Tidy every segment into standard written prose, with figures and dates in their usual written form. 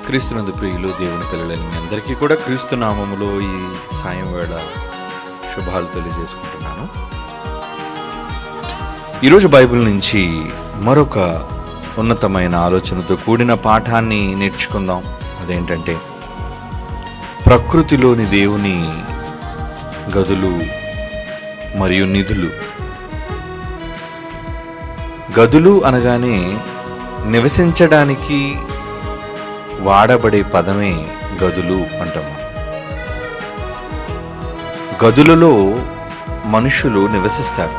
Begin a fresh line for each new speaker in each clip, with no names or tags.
క్రీస్తునందు ప్రియులు, దేవుని పిల్లలైన మీ అందరికీ కూడా క్రీస్తు నామములో ఈ సాయం వేళ శుభాలు తెలియజేసుకుంటున్నాను. ఈరోజు బైబిల్ నుంచి మరొక ఉన్నతమైన ఆలోచనతో కూడిన పాఠాన్ని నేర్చుకుందాం. అదేంటంటే ప్రకృతిలోని దేవుని గదులు మరియు నిధులు. గదులు అనగానే నివసించడానికి వాడబడే పదమే గదులు అంటాము. గదులలో మనుషులు నివసిస్తారు.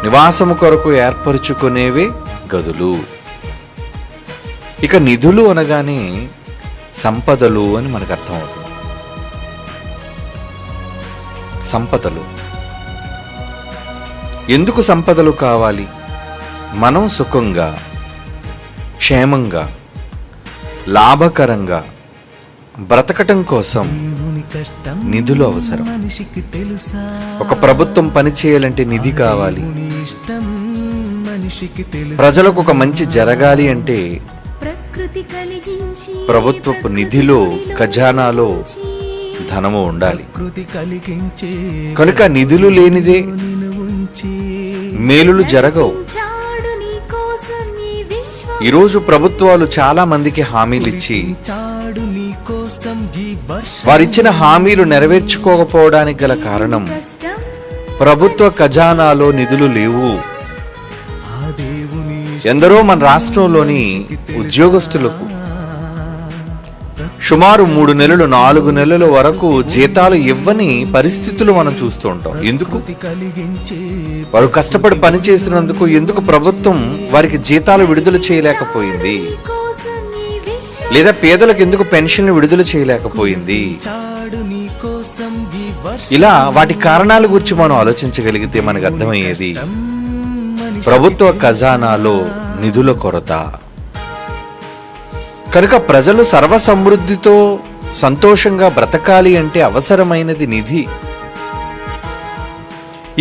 నివాసము కొరకు ఏర్పరచుకునేవే గదులు. ఇక నిధులు అనగానే సంపదలు అని మనకు అర్థమవుతుంది. సంపదలు ఎందుకు సంపదలు కావాలి? మనం సుఖంగా, క్షేమంగా, లాభకరంగా బ్రతకటం కోసం నిధులు అవసరం. ఒక ప్రభుత్వం పనిచేయాలంటే నిధి కావాలి. ప్రజలకు ఒక మంచి జరగాలి అంటే ప్రభుత్వపు నిధిలో, ఖజానాలో ధనము ఉండాలి. కనుక నిధులు లేనిదే మేలులు జరగవు. ఈరోజు ప్రభుత్వాలు చాలా మందికి హామీలు ఇచ్చి వారిచ్చిన హామీలు నెరవేర్చుకోకపోవడానికి గల కారణం ప్రభుత్వ ఖజానాలో నిధులు లేవు. ఎందరో మన రాష్ట్రంలోని ఉద్యోగస్తులకు సుమారు 3 నెలలు 4 నెలల వరకు జీతాలు ఇవ్వని పరిస్థితులు మనం చూస్తూ ఉంటాం. ఎందుకు? వారు కష్టపడి పని చేసినందుకు ఎందుకు ప్రభుత్వం వారికి జీతాలు విడుదల చేయలేకపోయింది? లేదా పేదలకు ఎందుకు పెన్షన్లు విడుదల చేయలేకపోయింది? ఇలా వాటి కారణాల గురించి మనం ఆలోచించగలిగితే మనకు అర్థమయ్యేది ప్రభుత్వ ఖజానాలో నిధుల కొరత. కనుక ప్రజలు సర్వసమృద్ధితో సంతోషంగా బ్రతకాలి అంటే అవసరమైనది నిధి.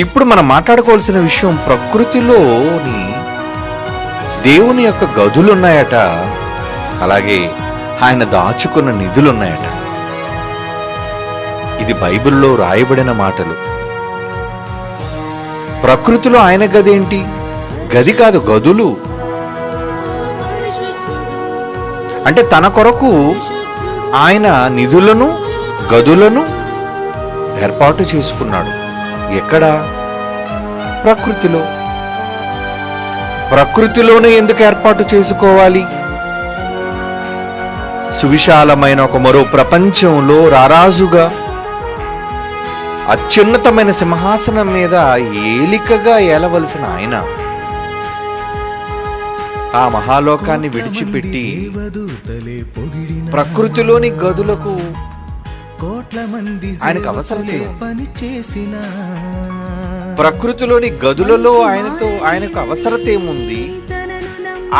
ఇప్పుడు మనం మాట్లాడుకోవాల్సిన విషయం, ప్రకృతిలోని దేవుని యొక్క గదులున్నాయట, అలాగే ఆయన దాచుకున్న నిధులున్నాయట. ఇది బైబిల్లో రాయబడిన మాటలు. ప్రకృతిలో ఆయన గది ఏంటి? గది కాదు, గదులు. అంటే తన కొరకు ఆయన నిధులను, గదులను ఏర్పాటు చేసుకున్నాడు. ఎక్కడ? ప్రకృతిలో. ప్రకృతిలోనే ఎందుకు ఏర్పాటు చేసుకోవాలి? సువిశాలమైన ఒక మరో ప్రపంచంలో రారాజుగా అత్యున్నతమైన సింహాసనం మీద ఏలికగా ఏలవలసిన ఆయన ఆ మహాలోకాన్ని విడిచిపెట్టి ప్రకృతిలోని గదులకు ఆయనకు అవసరత ఏముంది? ప్రకృతిలోని గదులలో ఆయనకు అవసరత ఏముంది?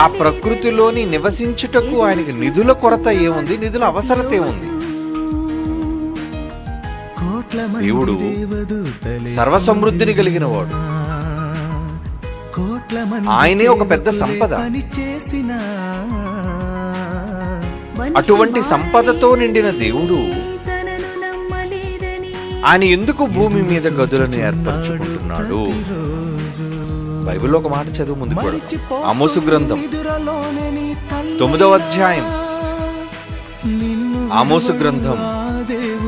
ఆ ప్రకృతిలోని నివసించుటకు ఆయనకి నిధుల కొరత ఏముంది? నిధుల అవసరత ఏముంది? దేవుడు సర్వసమృద్ధిని కలిగిన వాడు. ఆయనే ఒక పెద్ద సంపద. అటువంటి సంపదతో నిండిన దేవుడు ఆయన ఎందుకు భూమి మీద గదులను ఏర్పరచుకుంటున్నాడు? బైబిల్లో ఒక మాట చదువు ముందుకు కూడా. ఆమోసు గ్రంథం 9వ అధ్యాయం. ఆమోసు గ్రంథం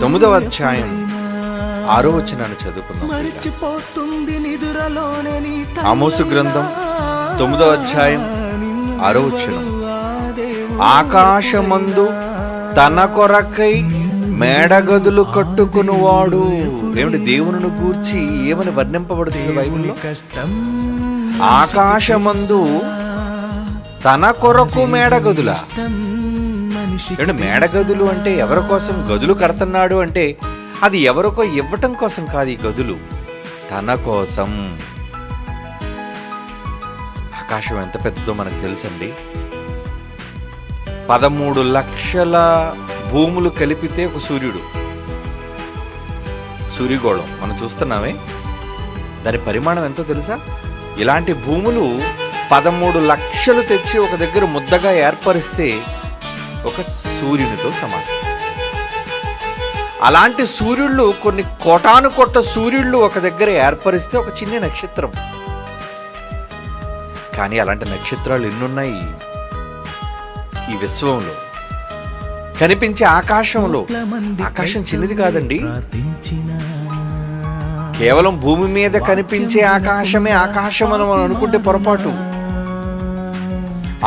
9వ అధ్యాయం 6వ వచనాన్ని చదువుకుందాం. ఆమోసు గ్రంథం 9వ అధ్యాయం 6వ వచనం. ఆకాశమందు తన కొరకై మేడగదులు కట్టుకునివాడు. ఏమిటి? దేవుని గూర్చి ఏమని వర్ణింపబడుతుంది బైబిల్లో? ఆకాశమందు తన కొరకు మేడగదుల. ఏమిటి మేడగదులు అంటే? ఎవరి కోసం గదులు కడుతున్నాడు అంటే అది ఎవరికో ఇవ్వటం కోసం కాదు. ఈ గదులు తన కోసం. ఆకాశం ఎంత పెద్దదో మనకు తెలుసండి. 13 లక్షల భూములు కలిపితే ఒక సూర్యుడు, సూర్యగోళం మనం చూస్తున్నామే, దాని పరిమాణం ఎంతో తెలుసా? ఇలాంటి భూములు 13 లక్షలు తెచ్చి ఒక దగ్గర ముద్దగా ఏర్పరిస్తే ఒక సూర్యునితో సమానం. అలాంటి సూర్యుళ్ళు, కొన్ని కోటాను కొట్ట సూర్యుళ్ళు ఒక దగ్గర ఏర్పరిస్తే ఒక చిన్న నక్షత్రం. కానీ అలాంటి నక్షత్రాలు ఎన్నున్నాయి ఈ విశ్వంలో, కనిపించే ఆకాశంలో. ఆకాశం చిన్నది కాదండి. కేవలం భూమి మీద కనిపించే ఆకాశమే ఆకాశం అని మనం అనుకుంటే పొరపాటు.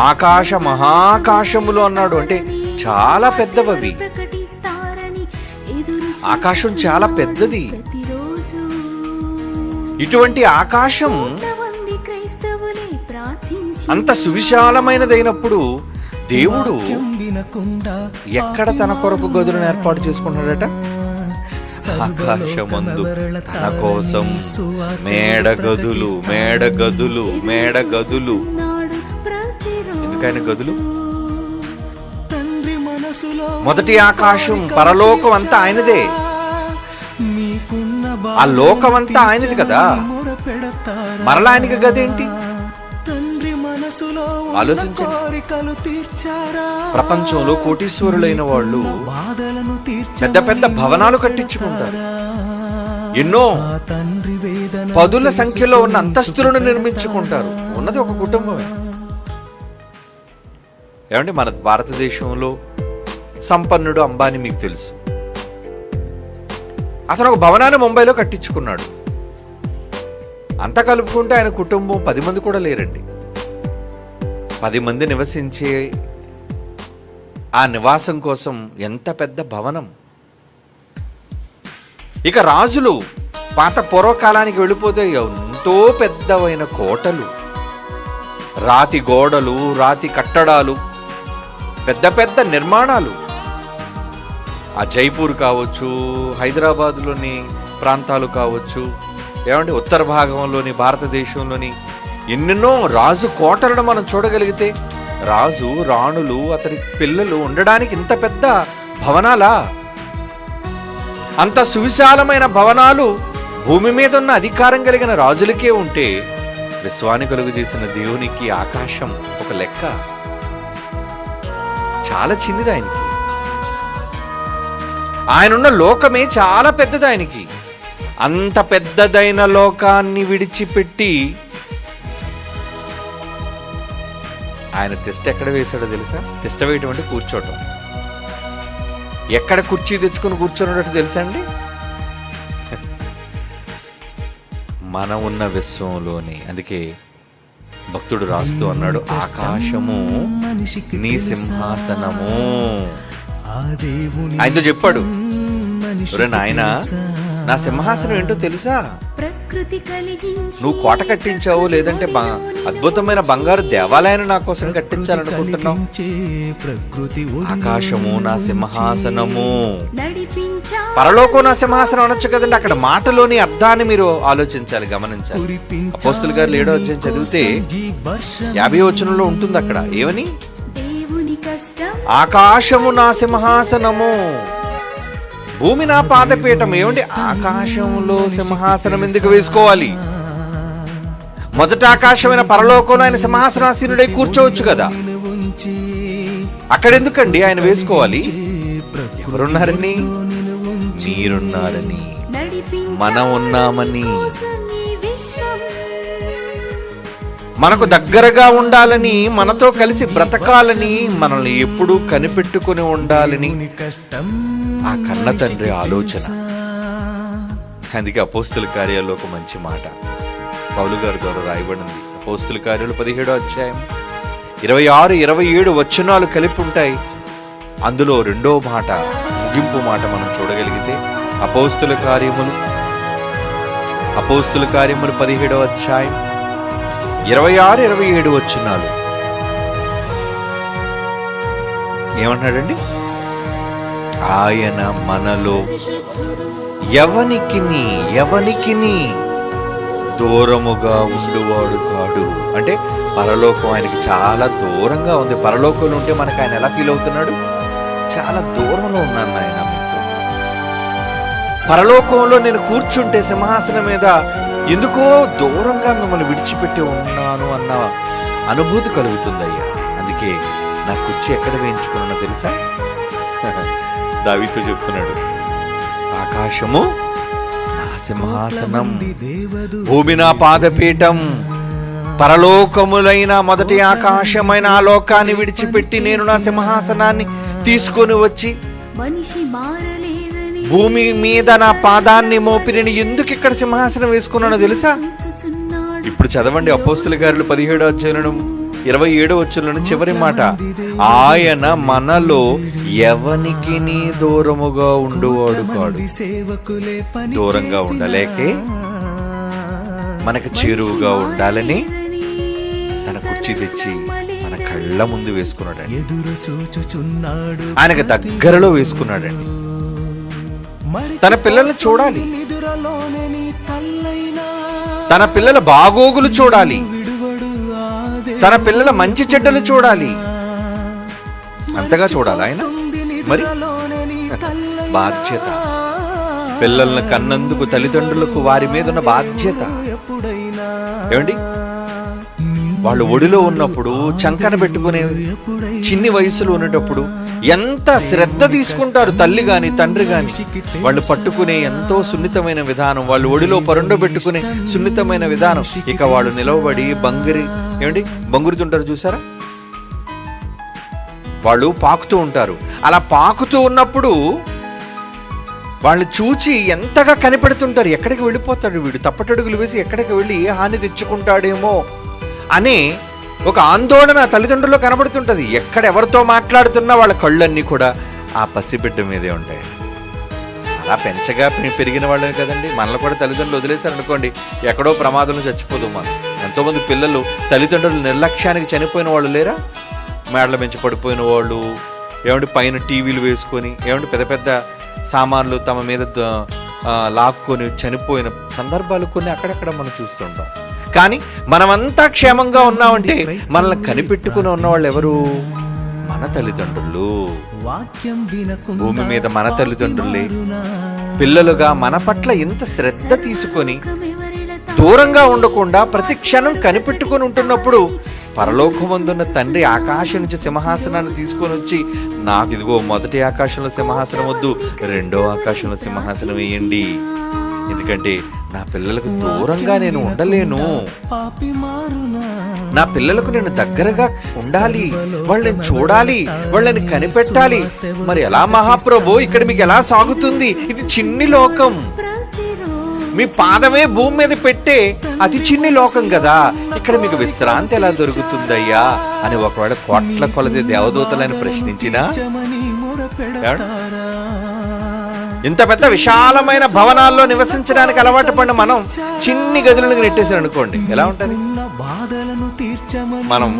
ఆకాశ మహాకాశములు అన్నాడు అంటే చాలా పెద్దవి. ఆకాశం చాలా పెద్దది. ఇటువంటి ఆకాశం అంత సువిశాలమైనదైనప్పుడు దేవుడు ఎక్కడ తన కొరకు గదులను ఏర్పాటు చేసుకున్నాడట? ఆకాశమందు తన కోసం మేడగదులు, మేడగదులు, మేడగదులు. ఎందుకైన గదులు? మొదటి ఆకాశం, పరలోకం అంతా ఆయనదే. ఆ లోకం అంతా ఆయనది కదా, మరలా ఆయనకి గదేంటి? ఆలోచించండి. ప్రపంచంలో కోటీశ్వరులైన వాళ్ళు పెద్ద పెద్ద భవనాలు కట్టించుకుంటారు. ఎన్నో పదుల సంఖ్యలో ఉన్న అంతస్తులను నిర్మించుకుంటారు. ఉన్నది ఒక కుటుంబమే. ఏమంటే మన భారతదేశంలో సంపన్నుడు అంబానీ మీకు తెలుసు. అతను ఒక భవనాన్ని ముంబైలో కట్టించుకున్నాడు. అంతా కలుపుకుంటే ఆయన కుటుంబం 10 మంది కూడా లేరండి. 10 మంది నివసించే ఆ నివాసం కోసం ఎంత పెద్ద భవనం. ఇక రాజులు పాత పూర్వకాలానికి వెళ్ళిపోతే ఎంతో పెద్దవైన కోటలు, రాతి గోడలు, రాతి కట్టడాలు, పెద్ద పెద్ద నిర్మాణాలు. ఆ జైపూర్ కావచ్చు, హైదరాబాద్లోని ప్రాంతాలు కావచ్చు, ఏమంటే ఉత్తర భాగంలోని భారతదేశంలోని ఎన్నెన్నో రాజు కోటలను మనం చూడగలిగితే, రాజు, రాణులు, అతని పిల్లలు ఉండడానికి ఇంత పెద్ద భవనాలా? అంత సువిశాలమైన భవనాలు భూమి మీద ఉన్న అధికారం కలిగిన రాజులకే ఉంటే, విశ్వాన్ని కలుగు చేసిన దేవునికి ఆకాశం ఒక లెక్క. చాలా చిన్నది ఆయనకి. ఆయనున్న లోకమే చాలా పెద్దది ఆయనకి. అంత పెద్దదైన లోకాన్ని విడిచిపెట్టి ఆయన తిష్ట ఎక్కడ వేశాడో తెలుసా? తిష్ట వేయటం అంటే కూర్చోటం. ఎక్కడ కుర్చీ తెచ్చుకొని కూర్చోనట్టు తెలుసా అండి? మనం ఉన్న విశ్వంలోని. అందుకే భక్తుడు రాస్తూ అన్నాడు, ఆకాశము నీ సింహాసనము. ఆయనతో చెప్పాడు, నాయనా నా సింహాసనం ఏంటో తెలుసా? నువ్వు కోట కట్టించావు, లేదంటే అద్భుతమైన బంగారు దేవాలయాన్ని నా కోసం కట్టించాలనుకుంటున్నావు. ఆకాశము నా సింహాసనము, పరలోకం నా సింహాసనం అనొచ్చు కదండి. అక్కడ మాటలోని అర్థాన్ని మీరు ఆలోచించాలి, గమనించాలి. అపోస్తుల గారు 7వ అధ్యాయం చదివితే 50వ వచనంలో ఉంటుంది. అక్కడ ఏమని? ఆకాశము నా సింహాసనము, భూమి నా పాదపీఠం. ఏమండి? ఆకాశంలో సింహాసనం ఎందుకు వేసుకోవాలి? మొదట ఆకాశమైన పరలోకంలో ఆయన సింహాసనాసీనుడై కూర్చోవచ్చు కదా. అక్కడెందుకండి ఆయన వేసుకోవాలి? ఎవరున్నారని? మీరున్నారని, మనం ఉన్నామని, మనకు దగ్గరగా ఉండాలని, మనతో కలిసి బ్రతకాలని, మనల్ని ఎప్పుడూ కనిపెట్టుకుని ఉండాలని ఆ కన్న తండ్రి ఆలోచన. అందుకే అపోస్తుల కార్యాల్లో ఒక మంచి మాట పౌలు గారి ద్వారా రాయబడింది. అపోస్తుల కార్యాలు 17వ అధ్యాయం 26, 27 వచనాలు కలిపి ఉంటాయి. అందులో 2వ మాట, ముగింపు మాట మనం చూడగలిగితే, అపోస్తుల కార్యములు 17వ అధ్యాయం 26, 27 వచనాలు ఏమంటున్నాడండి? ఆయన మనలో ఎవనికిని దూరముగా ఉండువాడు కాడు. అంటే పరలోకం ఆయనకి చాలా దూరంగా ఉంది. పరలోకంలో ఉంటే మనకు ఆయన ఎలా ఫీల్ అవుతున్నాడు? చాలా దూరంలో ఉన్నాను ఆయన. పరలోకంలో నేను కూర్చుంటే సింహాసనం మీద ఎందుకో దూరంగా మిమ్మల్ని విడిచిపెట్టి ఉన్నాను అన్న అనుభూతి కలుగుతుందయ్యా. అందుకే నా కుర్చీ ఎక్కడ వేయించుకున్నానో తెలుసా? దావీదుతో చెప్తున్నాడు, ఆకాశము నా సింహాసనం, భూమి నా పాదపీఠం, పరలోకములైన మొదటి ఆకాశమైన ఆ లోకాన్ని విడిచిపెట్టి నేను నా సింహాసనాన్ని తీసుకొని వచ్చి భూమి మీద నా పాదాన్ని మోపి నేను ఎందుకు ఇక్కడ సింహాసనం వేసుకున్నానో తెలుసా? ఇప్పుడు చదవండి అపోస్తుల కార్యాలు 17వ అధ్యాయం 27వ వచనంలోని చివరి మాట, ఆయన మనలో ఎవనికి దూరముగా ఉండువాడు కాడు. దూరంగా ఉండలేకే మనకు చేరువుగా ఉండాలని తన కుర్చీ తెచ్చి మన కళ్ళ ముందు వేసుకున్నాడండి. ఆయనకు దగ్గరలో వేసుకున్నాడండి. తన పిల్లల్ని చూడాలి, తన పిల్లల బాగోగులు చూడాలి, తన పిల్లల మంచి చెడ్డలు చూడాలి. అంతగా చూడాలి ఆయన. మరి బాధ్యత, పిల్లలను కన్నందుకు తల్లిదండ్రులకు వారి మీద ఉన్న బాధ్యత ఏమండి? వాళ్ళు ఒడిలో ఉన్నప్పుడు, చంకన పెట్టుకునే చిన్ని వయసులో ఉన్నప్పుడు ఎంత శ్రద్ధ తీసుకుంటారు తల్లి గాని తండ్రి గాని. వాళ్ళు పట్టుకునే ఎంతో సున్నితమైన విధానం, వాళ్ళు ఒడిలో పరుండబెట్టుకునే సున్నితమైన విధానం. ఇక వాళ్ళు నిలవబడి బంగురుతుంటారు చూసారా? వాళ్ళు పాకుతూ ఉంటారు. అలా పాకుతూ ఉన్నప్పుడు వాళ్ళని చూచి ఎంతగా కనిపెడుతుంటారు. ఎక్కడికి వెళ్ళిపోతాడు వీడు, తప్పటడుగులు వేసి ఎక్కడికి వెళ్ళి ఏ హాని తెచ్చుకుంటాడేమో అనే ఒక ఆందోళన తల్లిదండ్రుల్లో కనబడుతుంటది. ఎక్కడెవరితో మాట్లాడుతున్నా వాళ్ళ కళ్ళన్నీ కూడా ఆ పసిబిడ్డ మీదే ఉంటాయి. అలా పెంచగా పెరిగిన వాళ్ళే కదండి. మనల్ని కూడా తల్లిదండ్రులు వదిలేశారనుకోండి, ఎక్కడో ప్రమాదంలో చచ్చిపోదు. మనం ఎంతోమంది పిల్లలు తల్లిదండ్రుల నిర్లక్ష్యానికి చనిపోయిన వాళ్ళు లేరా? మేడల పెంచి పడిపోయిన వాళ్ళు, పైన టీవీలు వేసుకొని, పెద్ద పెద్ద సామాన్లు తమ మీద లాక్కొని చనిపోయిన సందర్భాలు కొన్ని అక్కడక్కడ మనం చూస్తుంటాం. కానీ మనమంతా క్షేమంగా ఉన్నామంటే మనల్ని కనిపెట్టుకుని ఉన్నవాళ్ళు ఎవరు? మన తల్లిదండ్రులు. భూమి మీద మన తల్లిదండ్రులే పిల్లలుగా మన పట్ల ఎంత శ్రద్ధ తీసుకొని దూరంగా ఉండకుండా ప్రతి క్షణం కనిపెట్టుకుని ఉంటున్నప్పుడు పరలోకమందున్న తండ్రి ఆకాశం నుంచి సింహాసనాన్ని తీసుకొని వచ్చి, నాకు ఇదిగో మొదటి ఆకాశంలో సింహాసనం వద్దు, రెండో ఆకాశంలో సింహాసనం వేయండి, ఎందుకంటే నా పిల్లలకు దూరంగా నేను ఉండలేను, నా పిల్లలకు నేను దగ్గరగా ఉండాలి, వాళ్ళని చూడాలి, వాళ్ళని కనిపెట్టాలి. మరి ఎలా మహాప్రభు, ఇక్కడ మీకు ఎలా సాగుతుంది? ఇది చిన్ని లోకం, మీ పాదమే భూమి మీద పెట్టే అతి చిన్ని లోకం కదా, ఇక్కడ మీకు విశ్రాంతి ఎలా దొరుకుతుందయ్యా అని ఒకవేళ కోట్ల కొలది దేవదూతలని ప్రశ్నించినా, ఇంత పెద్ద విశాలమైన భవనాల్లో నివసించడానికి అలవాటు పడిన మనం చిన్ని గదులను నెట్టేసారు అనుకోండి, ఎలా ఉంటది? మనం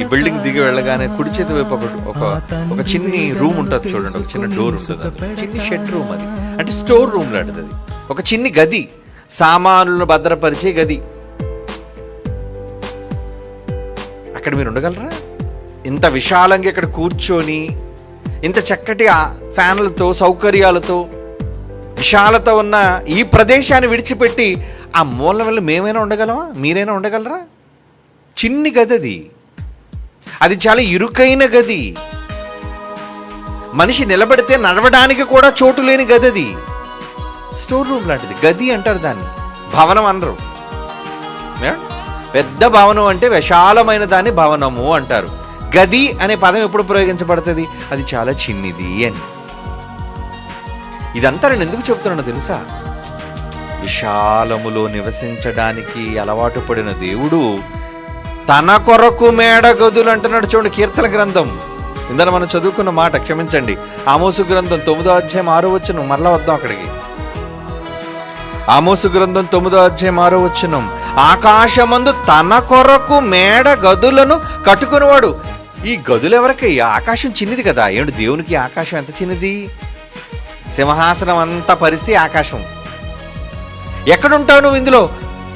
ఈ బిల్డింగ్ దిగి వెళ్ళగానే కుడి చేతి వైపు ఒక చిన్ని రూమ్ ఉంటుంది చూడండి, ఒక చిన్న డోర్ ఉంటుంది, చిన్ని షెడ్ రూమ్, అది అంటే స్టోర్ రూమ్ లాంటిది. అది ఒక చిన్ని గది, సామాన్లను భద్రపరిచే గది. అక్కడ మీరు ఉండగలరా? ఇంత విశాలంగా ఇక్కడ కూర్చొని ఇంత చక్కటి ఫ్యాన్లతో సౌకర్యాలతో విశాలత ఉన్న ఈ ప్రదేశాన్ని విడిచిపెట్టి ఆ మూల వల్ల మేమైనా ఉండగలమా? మీరైనా ఉండగలరా? చిన్ని గది అది, అది చాలా ఇరుకైన గది, మనిషి నిలబడితే నడవడానికి కూడా చోటు లేని గది అది. స్టోర్ రూమ్ లాంటిది గది అంటారు దాన్ని, భవనం అనరు. పెద్ద భవనం అంటే విశాలమైన దాన్ని భవనము అంటారు. గది అనే పదం ఎప్పుడు ప్రయోగించబడుతుంది? అది చాలా చిన్నిది అని. ఇదంతా నేను ఎందుకు చెప్తున్నానో తెలుసా? విశాలములో నివసించడానికి అలవాటు పడిన దేవుడు తన కొరకు మేడ గదులు అంటున్నాడు. చూడండి కీర్తన గ్రంథం ఇందులో మనం చదువుకున్న మాట, క్షమించండి, ఆమోసు గ్రంథం 9వ అధ్యాయం 6వ వచనం. మరలా వద్దాం అక్కడికి. ఆమోసు గ్రంథం 9వ అధ్యాయం 6వ వచనం, ఆకాశమందు తన కొరకు మేడ గదులను కట్టుకునేవాడు. ఈ గదులు ఎవరికి? ఆకాశం చిన్నది కదా. దేవునికి ఆకాశం ఎంత చిన్నది? సింహాసనం అంతా పరిస్థితి ఆకాశం. ఎక్కడుంటావు నువ్వు ఇందులో?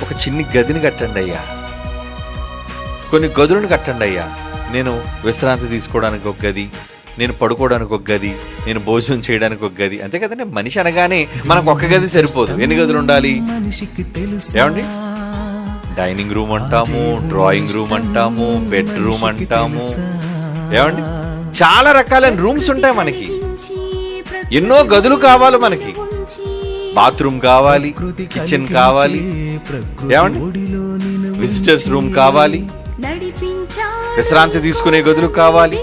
ఒక చిన్ని గదిని కట్టండి అయ్యా, కొన్ని గదులను కట్టండి అయ్యా. నేను విశ్రాంతి తీసుకోవడానికి ఒక గది, నేను పడుకోవడానికి ఒక గది, నేను భోజనం చేయడానికి ఒక గది. అంతే కదండి. మనిషి అనగానే మనకు ఒక్క గది సరిపోదు, ఎన్ని గదులు ఉండాలి? ఏమండి, డైనింగ్ రూమ్ అంటాము, డ్రాయింగ్ రూమ్ అంటాము, బెడ్రూమ్ అంటాము, ఏమండి, చాలా రకాలైన రూమ్స్ ఉంటాయి మనకి, ఎన్నో గదులు కావాలి మనకి, బాత్రూమ్ కావాలి, కిచెన్ కావాలి, ఏమండి విజిటర్స్ రూమ్ కావాలి, విశ్రాంతి తీసుకునే గదులు కావాలి,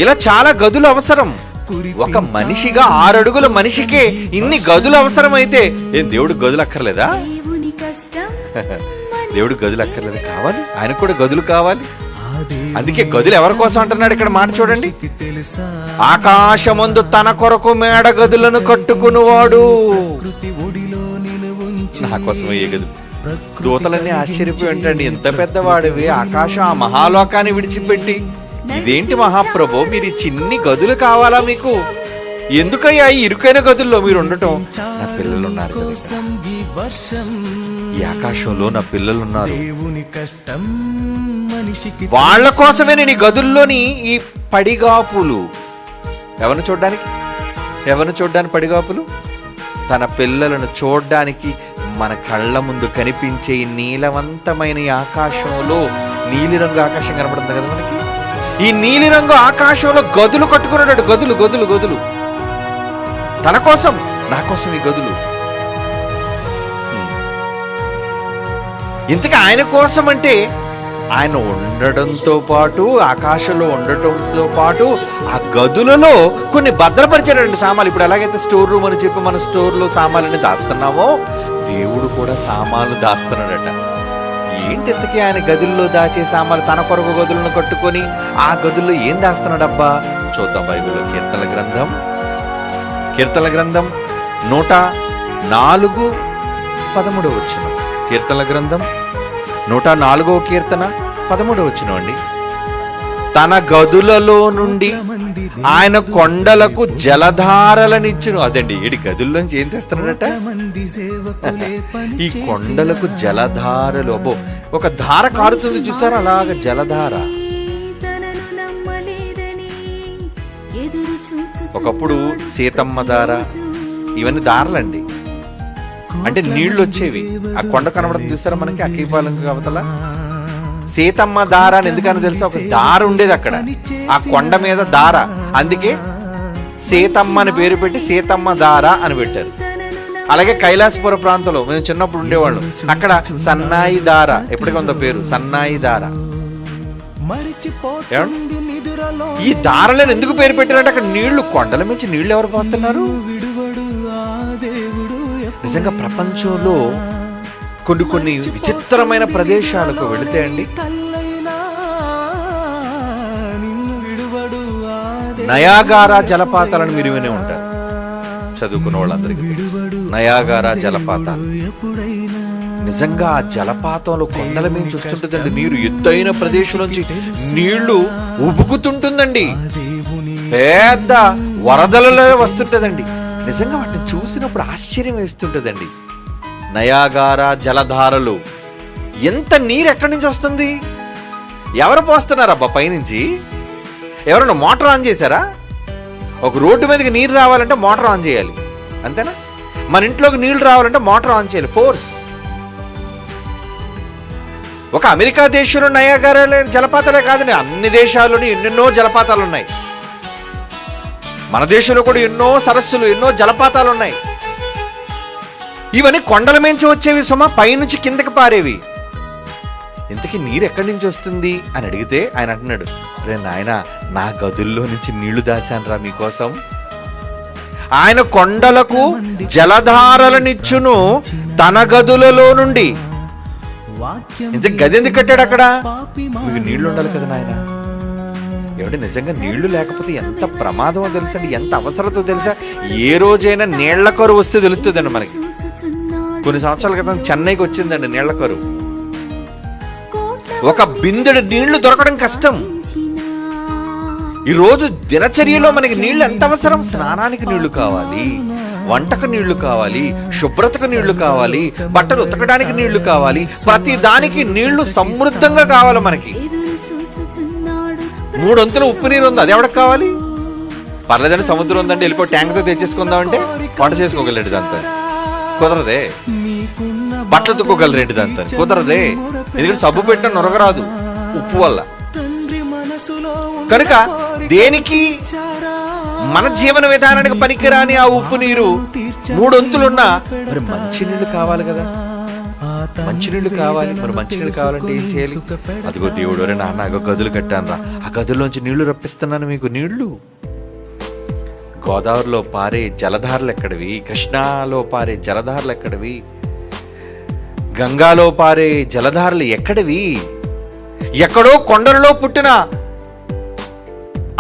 ఇలా చాలా గదులు అవసరం. ఒక మనిషిగా 6 అడుగుల మనిషికే ఇన్ని గదులు అవసరం అయితే ఏం దేవుడు గదులు అక్కర్లేదా? దేవుడు గదులు అక్కర్లేదు, కావాలి, ఆయనకు కూడా గదులు కావాలి. అందుకే గదులు ఎవరి కోసం అంటున్నాడు ఇక్కడ మాట చూడండి. ఆకాశమందు తన కొరకు మేడ గదులను కట్టుకునివాడు. నా కోసం ఏ గదులు? దూతలన్నీ ఆశ్చర్యపోయి ఉంటాండి, ఎంత పెద్దవాడివి, ఆకాశం ఆ మహాలోకాన్ని విడిచిపెట్టి ఇదేంటి మహాప్రభు, మీరు చిన్ని గదులు కావాలా మీకు? ఎందుకయ్యా ఈ ఇరుకైన గదుల్లో మీరు ఉండటం? నా పిల్లలు ఉన్నారు కదా, ఈ ఆకాశంలో నా పిల్లలు ఉన్నారు, వాళ్ళ కోసమే నేను ఈ గదుల్లోని ఈ పడిగాపులు. ఎవరిని చూడ్డానికి పడిగాపులు? తన పిల్లలను చూడ్డానికి మన కళ్ళ ముందు కనిపించే ఈ నీలవంతమైన ఈ ఆకాశంలో, నీలిరంగు ఆకాశం కనబడుతుంది కదా మనకి, ఈ నీలిరంగు ఆకాశంలో గదులు కట్టుకున్నాడు. గదులు గదులు గదులు తన కోసం, నా కోసం ఈ గదులు. ఇంతకీ ఆయన కోసం అంటే ఆయన ఉండడంతో పాటు, ఆకాశంలో ఉండటంతో పాటు ఆ గదులలో కొన్ని భద్రపరిచాడండి సామాన్లు. ఇప్పుడు ఎలాగైతే స్టోర్ రూమ్ అని చెప్పి మన స్టోర్లో సామాన్లని దాస్తున్నామో, దేవుడు కూడా సామాన్లు దాస్తున్నాడట. ఏంటి ఇంతకీ ఆయన గదుల్లో దాచే సామాన్లు? తన కొరకు గదులను కట్టుకొని ఆ గదుల్లో ఏం దాస్తున్నాడబ్బా? చూద్దాం బైబిల్లో. కీర్తనల గ్రంథం 104:13. కీర్తనల గ్రంథం 104వ కీర్తన 13 అండి. తన గదులలో నుండి ఆయన కొండలకు జలధారలనిచ్చును. అదండి, ఈ గదుల్లో నుంచి ఏం తెస్తున్నాడట? ఈ కొండలకు జలధారలు. అబ్బో, ఒక ధార కారుతుంది చూసారా, అలాగ జలధార. ఒకప్పుడు సీతమ్మ ధార, ఇవన్నీ ధారలండి, అంటే నీళ్లు వచ్చేవి. ఆ కొండ కనబడుతుంది చూసారా మనకి, అక్కిపాలెం అవతల. సీతమ్మ దార అని ఎందుకని తెలుసా? ఒక దార ఉండేది అక్కడ, ఆ కొండ మీద దార, అందుకే సీతమ్మ అని పేరు పెట్టి సీతమ్మ దార అని పెట్టారు. అలాగే కైలాసపుర ప్రాంతంలో మేము చిన్నప్పుడు ఉండేవాళ్ళం, అక్కడ సన్నాయి దార, ఎప్పటికీ ఉందో పేరు, సన్నాయి దార. ఈ దారలను ఎందుకు పేరు పెట్టారంటే అక్కడ నీళ్లు, కొండల నుంచి నీళ్లు ఎవరు పోతున్నారు? నిజంగా ప్రపంచంలో కొన్ని విచిత్రమైన ప్రదేశాలకు వెళితే అండి, నయాగారా జలపాతాలను మీరు వినే ఉంటారు, చదువుకున్న వాళ్ళందరికీ తెలుసు. నయాగారా జలపాతాలు నిజంగా ఆ జలపాతంలో కొండల మీద చూస్తుంటుందండి, నీరు ఎత్తైన ప్రదేశం నుంచి నీళ్లు ఉబుకుతుంటుందండి, పెద్ద వరదలలో వస్తుంటదండి. నిజంగా వాటిని చూసినప్పుడు ఆశ్చర్యం వేస్తుంటదండి. నయాగారా జలధారలు, ఎంత నీరు ఎక్కడి నుంచి వస్తుంది? ఎవరు పోస్తున్నారబ్బా పైనుంచి? ఎవరైనా మోటార్ ఆన్ చేశారా? ఒక రోడ్డు మీదకి నీరు రావాలంటే మోటార్ ఆన్ చేయాలి, అంతేనా? మన ఇంట్లోకి నీళ్లు రావాలంటే మోటార్ ఆన్ చేయాలి, ఫోర్స్. ఒక అమెరికా దేశంలో నయాగారా జలపాతాలే కాదండి, అన్ని దేశాల్లోని ఎన్నెన్నో జలపాతాలు ఉన్నాయి. మన దేశంలో కూడా ఎన్నో సరస్సులు, ఎన్నో జలపాతాలు ఉన్నాయి. ఇవన్నీ కొండల నుంచి వచ్చేవి సుమ, పైనుంచి కిందకి పారేవి. ఇంతకీ నీరు ఎక్కడి నుంచి వస్తుంది అని అడిగితే ఆయన అంటున్నాడు, రే నాయన, నా గదుల్లో నుంచి నీళ్లు దాచానురా మీకోసం. ఆయన కొండలకు జలధారలనిచ్చును తన గదులలో నుండి. ఇంత గది ఎందుకు కట్టాడు అక్కడ? మీకు నీళ్లు ఉండాలి కదా నాయన. ఏమిటి, నిజంగా నీళ్లు లేకపోతే ఎంత ప్రమాదమో తెలుసండి, ఎంత అవసరతో తెలుసా? ఏ రోజైనా నీళ్ల కరువు వస్తే తెలుస్తుందండి మనకి. కొన్ని సంవత్సరాల క్రితం చెన్నైకి వచ్చిందండి నీళ్ల కరువు. ఒక బిందెడు నీళ్లు దొరకడం కష్టం. ఈ రోజు దినచర్యలో మనకి నీళ్లు ఎంత అవసరం? స్నానానికి నీళ్లు కావాలి, వంటకు నీళ్లు కావాలి, శుభ్రతకు నీళ్లు కావాలి, బట్టలు ఉతకడానికి నీళ్లు కావాలి, ప్రతి దానికి నీళ్లు సమృద్ధంగా కావాలి మనకి. 3 వంతుల ఉప్పు నీరు ఉంది, అది ఎవరికి కావాలి? పర్లేదండి, సముద్రం ఉందండి, వెళ్ళిపో ట్యాంక్తో తెచ్చేసుకుందామంటే వంట చేసుకోగలరేంటి దాంతో? కుదరదే. బట్టలు తుక్కోగలరేంటి దాంతో? కుదరదే. ఎందుకంటే సబ్బు పెట్టిన నొరగరాదు ఉప్పు వల్ల. కనుక దేనికి మన జీవన విధానానికి పనికిరాని ఆ ఉప్పు నీరు 3 వంతులున్నా మరి మంచినీళ్ళు కావాలి కదా, మంచినీళ్ళు కావాలి. మరి మంచినీళ్ళు కావాలంటే ఏం చేయాలి? అదిగో దేవుడు, రే నాన్న గదులు కట్టాను రా, ఆ గదుల్లోంచి నీళ్లు రప్పిస్తున్నాను మీకు. నీళ్లు గోదావరిలో పారే జలధారలు ఎక్కడివి? కృష్ణాలో పారే జలధారలు ఎక్కడివి? గంగాలో పారే జలధారలు ఎక్కడివి? ఎక్కడో కొండలలో పుట్టిన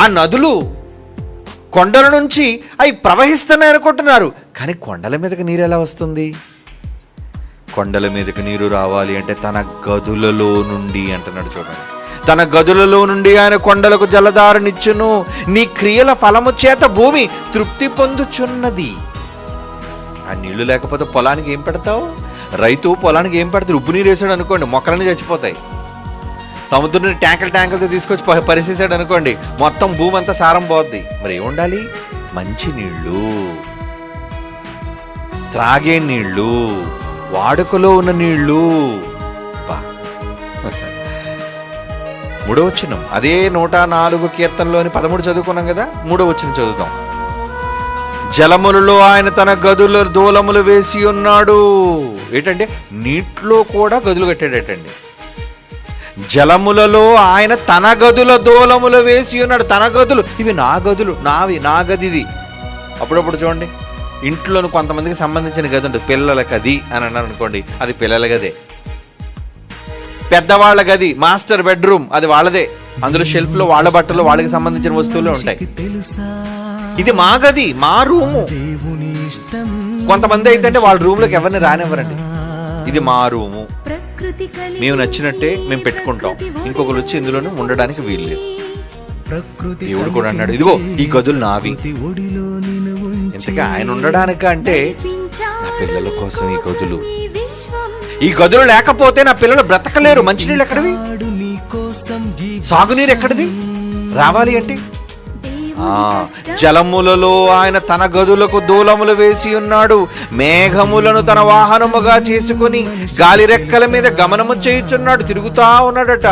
ఆ నదులు కొండల నుంచి అవి ప్రవహిస్తున్నాయి అనుకుంటున్నారు. కానీ కొండల మీదకి నీరు ఎలా వస్తుంది? కొండల మీదకి నీరు రావాలి అంటే తన గదులలో నుండి అంటున్నాడు. చూడండి, తన గదులలో నుండి ఆయన కొండలకు జలధారనిచ్చును. నీ క్రియల ఫలము చేత భూమి తృప్తి పొందుచున్నది. ఆ నీళ్లు లేకపోతే పొలానికి ఏం పెడతావు? రైతు పొలానికి ఏం పెడతారు? ఉప్పు నీరు వేసాడు అనుకోండి, మొక్కలన్నీ చచ్చిపోతాయి. సముద్రం ట్యాంకులతో తీసుకొచ్చి పరిసేసాడు అనుకోండి, మొత్తం భూమి అంతా సారం పోద్ది. మరి ఏముండాలి? మంచి నీళ్లు, త్రాగే నీళ్లు, వాడుకలో ఉన్న నీళ్లు. 3వ వచనం, అదే 104 కీర్తనలోని 13 చదువుకున్నాం కదా, 3వ వచనం చదువుతాం. జలములలో ఆయన తన గదుల దూలములు వేసి ఉన్నాడు. ఏంటంటే నీటిలో కూడా గదులు కట్టాడటండి. జలములలో ఆయన తన గదుల దూలములు వేసి ఉన్నాడు. తన గదులు, ఇవి నా గదులు, నావి, నా గదిది. అప్పుడప్పుడు చూడండి, ఇంట్లోని కొంతమందికి సంబంధించిన గది ఉంటుంది. పిల్లల గది అని అన్నారు అనుకోండి, అది పిల్లల గదే. పెద్దవాళ్ళ గది, మాస్టర్ బెడ్రూమ్, అది వాళ్ళదే. అందులో షెల్ఫ్ లో వాళ్ళ బట్టలు, వాళ్ళకి సంబంధించిన వస్తువులు ఉంటాయి. ఇది మా గది, మా రూము. కొంతమంది అయితే వాళ్ళ రూమ్ లోకి ఎవరిని రానివ్వరండి. ఇది మా రూము, మేము నచ్చినట్టే మేము పెట్టుకుంటాం, ఇంకొకరు వచ్చి ఇందులోనే ఉండడానికి వీలు లేదు. దేవుడు కూడా అన్నాడు, ఇదిగో ఈ గదులు నావి. ఇంతగా ఆయన ఉండడానికి అంటే నా పిల్లల కోసం ఈ గదులు. ఈ గదులు లేకపోతే నా పిల్లలు బ్రతకలేరు. మంచినీళ్ళు ఎక్కడివి? సాగునీరు ఎక్కడిది రావాలి అంటే? జలములలో ఆయన తన గదులకు దూలములు వేసి ఉన్నాడు. మేఘములను తన వాహనముగా చేసుకుని గాలి రెక్కల మీద గమనము చేయుచున్నాడు. తిరుగుతా ఉన్నాడట,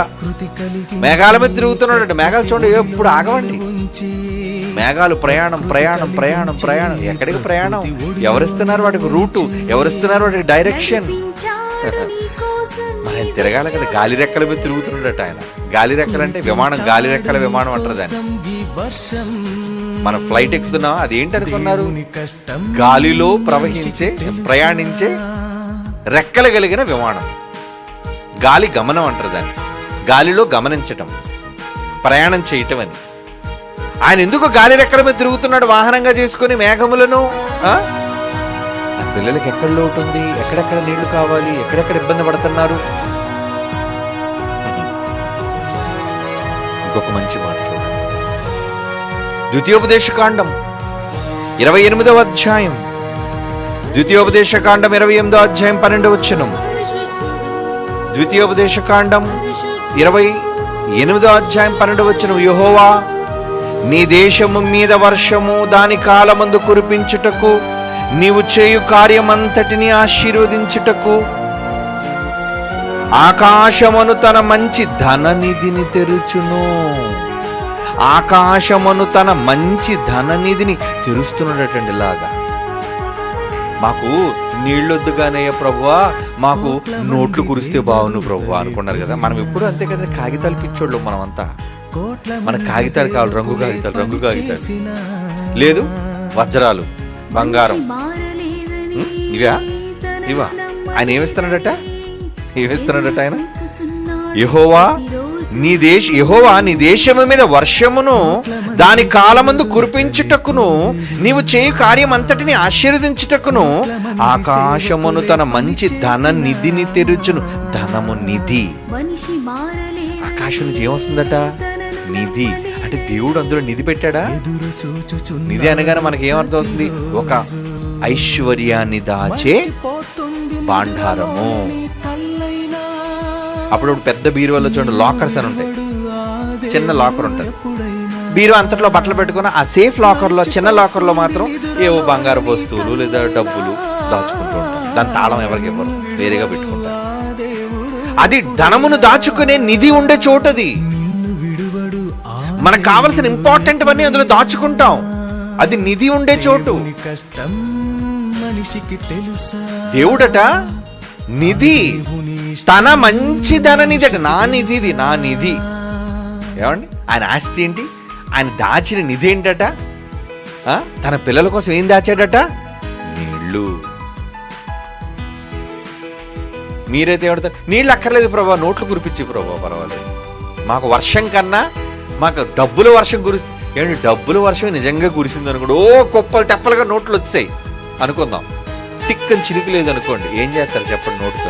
మేఘాల మీద తిరుగుతున్నాడట. మేఘాలు చూడండి, ఎప్పుడు ఆగవండి. మేఘాలు ప్రయాణం ప్రయాణం ప్రయాణం ప్రయాణం. ఎక్కడికి ప్రయాణం? ఎవరిస్తున్నారు వాటికి రూటు? ఎవరిస్తున్నారు వాటికి డైరెక్షన్? మరి ఆయన తిరగాలి కదా. గాలి రెక్కల మీద తిరుగుతున్నాడట ఆయన. గాలి రెక్కలు అంటే విమానం, గాలి రెక్కల విమానం అంటారు దాన్ని. మనం ఫ్లైట్ ఎక్కుతున్నాం, అది ఏంటి అనుకున్నారు? గాలిలో ప్రయాణించే రెక్కలు కలిగిన విమానం. గాలి గమనం అంటారు దాన్ని. గాలిలో గమనించటం, ప్రయాణం చేయటం అని. ఆయన ఎందుకు గాలి రెక్కల మీద తిరుగుతున్నాడు వాహనంగా చేసుకుని మేఘములను? పిల్లలకి ఎక్కడ లోటు ఉంది? ఎక్కడెక్కడ నీళ్లు కావాలి? ఎక్కడెక్కడ ఇబ్బంది పడుతున్నారు? ఇంకొక మంచి మాట చూడండి, ద్వితీయోపదేశకాండం 28వ అధ్యాయం. ద్వితీయోపదేశకాండం 28వ అధ్యాయం 12వ వచనం. ద్వితీయోపదేశకాండం 28వ అధ్యాయం 12వ వచనం. యెహోవా నీ దేశము మీద వర్షము దాని కాలమందు కురిపించుటకు, నీవు చేయు కార్యమంతటిని ఆశీర్వదించుటకు ఆకాశమును తన మంచి ధననిధిని తెరుచును. ఆకాశమును తన మంచి ధననిధిని తెరుస్తున్నాడటండి. లాగా మాకు నీళ్ళొద్దుగానయ్య ప్రభువా, మాకు నోట్లు కురిస్తే బాగును ప్రభువా అనుకున్నారు కదా. మనం ఎప్పుడు అంతే కదా, కాగితాలు పిచ్చోళ్ళు మనమంతా. మన కాగితాలు కావాలి, రంగు కాగితాలు, రంగు కాగితాలు. లేదు వజ్రాలు, బంగారం, ఇవా ఇవా. ఆయన ఏమిస్తున్నాడట? ఆయన యెహోవా నీ దేశము మీద వర్షమును దాని కాలమందు కురిపించుటకును, నీవు చేయు కార్యం అంతటిని ఆశీర్వదించుటకును ఆకాశమును తన మంచి ధన నిధిని తెరుచును. ధనము నిధి. ఆకాశం నుంచి ఏమొస్తుందట? నిధి. అంటే దేవుడు అందులో నిధి పెట్టాడా? నిధి అనగానే మనకి ఏమర్థం అవుతుంది? ఒక ఐశ్వర్యాన్ని దాచే భాండారము. అప్పుడు పెద్ద బీరువాలో చూడండి లాకర్స్ అని ఉంటాయి. చిన్న లాకర్ ఉంటుంది, బీరువా అంతట్లో బట్టలు పెట్టుకుని ఆ సేఫ్ లాకర్లో, చిన్న లాకర్లో మాత్రం ఏవో బంగారు వస్తువులు లేదా డబ్బులు దాచుకుంటూ ఉంటారు. దాని తాళం ఎవరికి ఇవ్వరు, వేరేగా పెట్టుకుంటారు. అది ధనమును దాచుకునే నిధి ఉండే చోటది. మనకు కావలసిన ఇంపార్టెంట్ అన్నీ అందులో దాచుకుంటాం. అది నిధి ఉండే చోటు. దేవుడట నిధి, తన మంచిదన నిధి అట. నా నిధి ఇది, నా నిధి. ఏమండి, ఆయన ఆస్తి ఏంటి? ఆయన దాచిన నిధి ఏంటట? తన పిల్లల కోసం ఏం దాచాడట? నీళ్లు. మీరైతే ఏమంటారు? నీళ్ళు అక్కర్లేదు ప్రభా, నోట్లు కురిపించి ప్రభా, పర్వాలేదు. మాకు వర్షం కన్నా మాకు డబ్బుల వర్షం కురిస్తే. ఏమండి, డబ్బుల వర్షం నిజంగా కురిసింది అనుకోండి, ఓ కుప్పలు తెప్పలుగా నోట్లు వచ్చాయి అనుకుందాం. టిక్కని చినుకు లేదు అనుకోండి, ఏం చేస్తారు చెప్పండి? నోటుతో.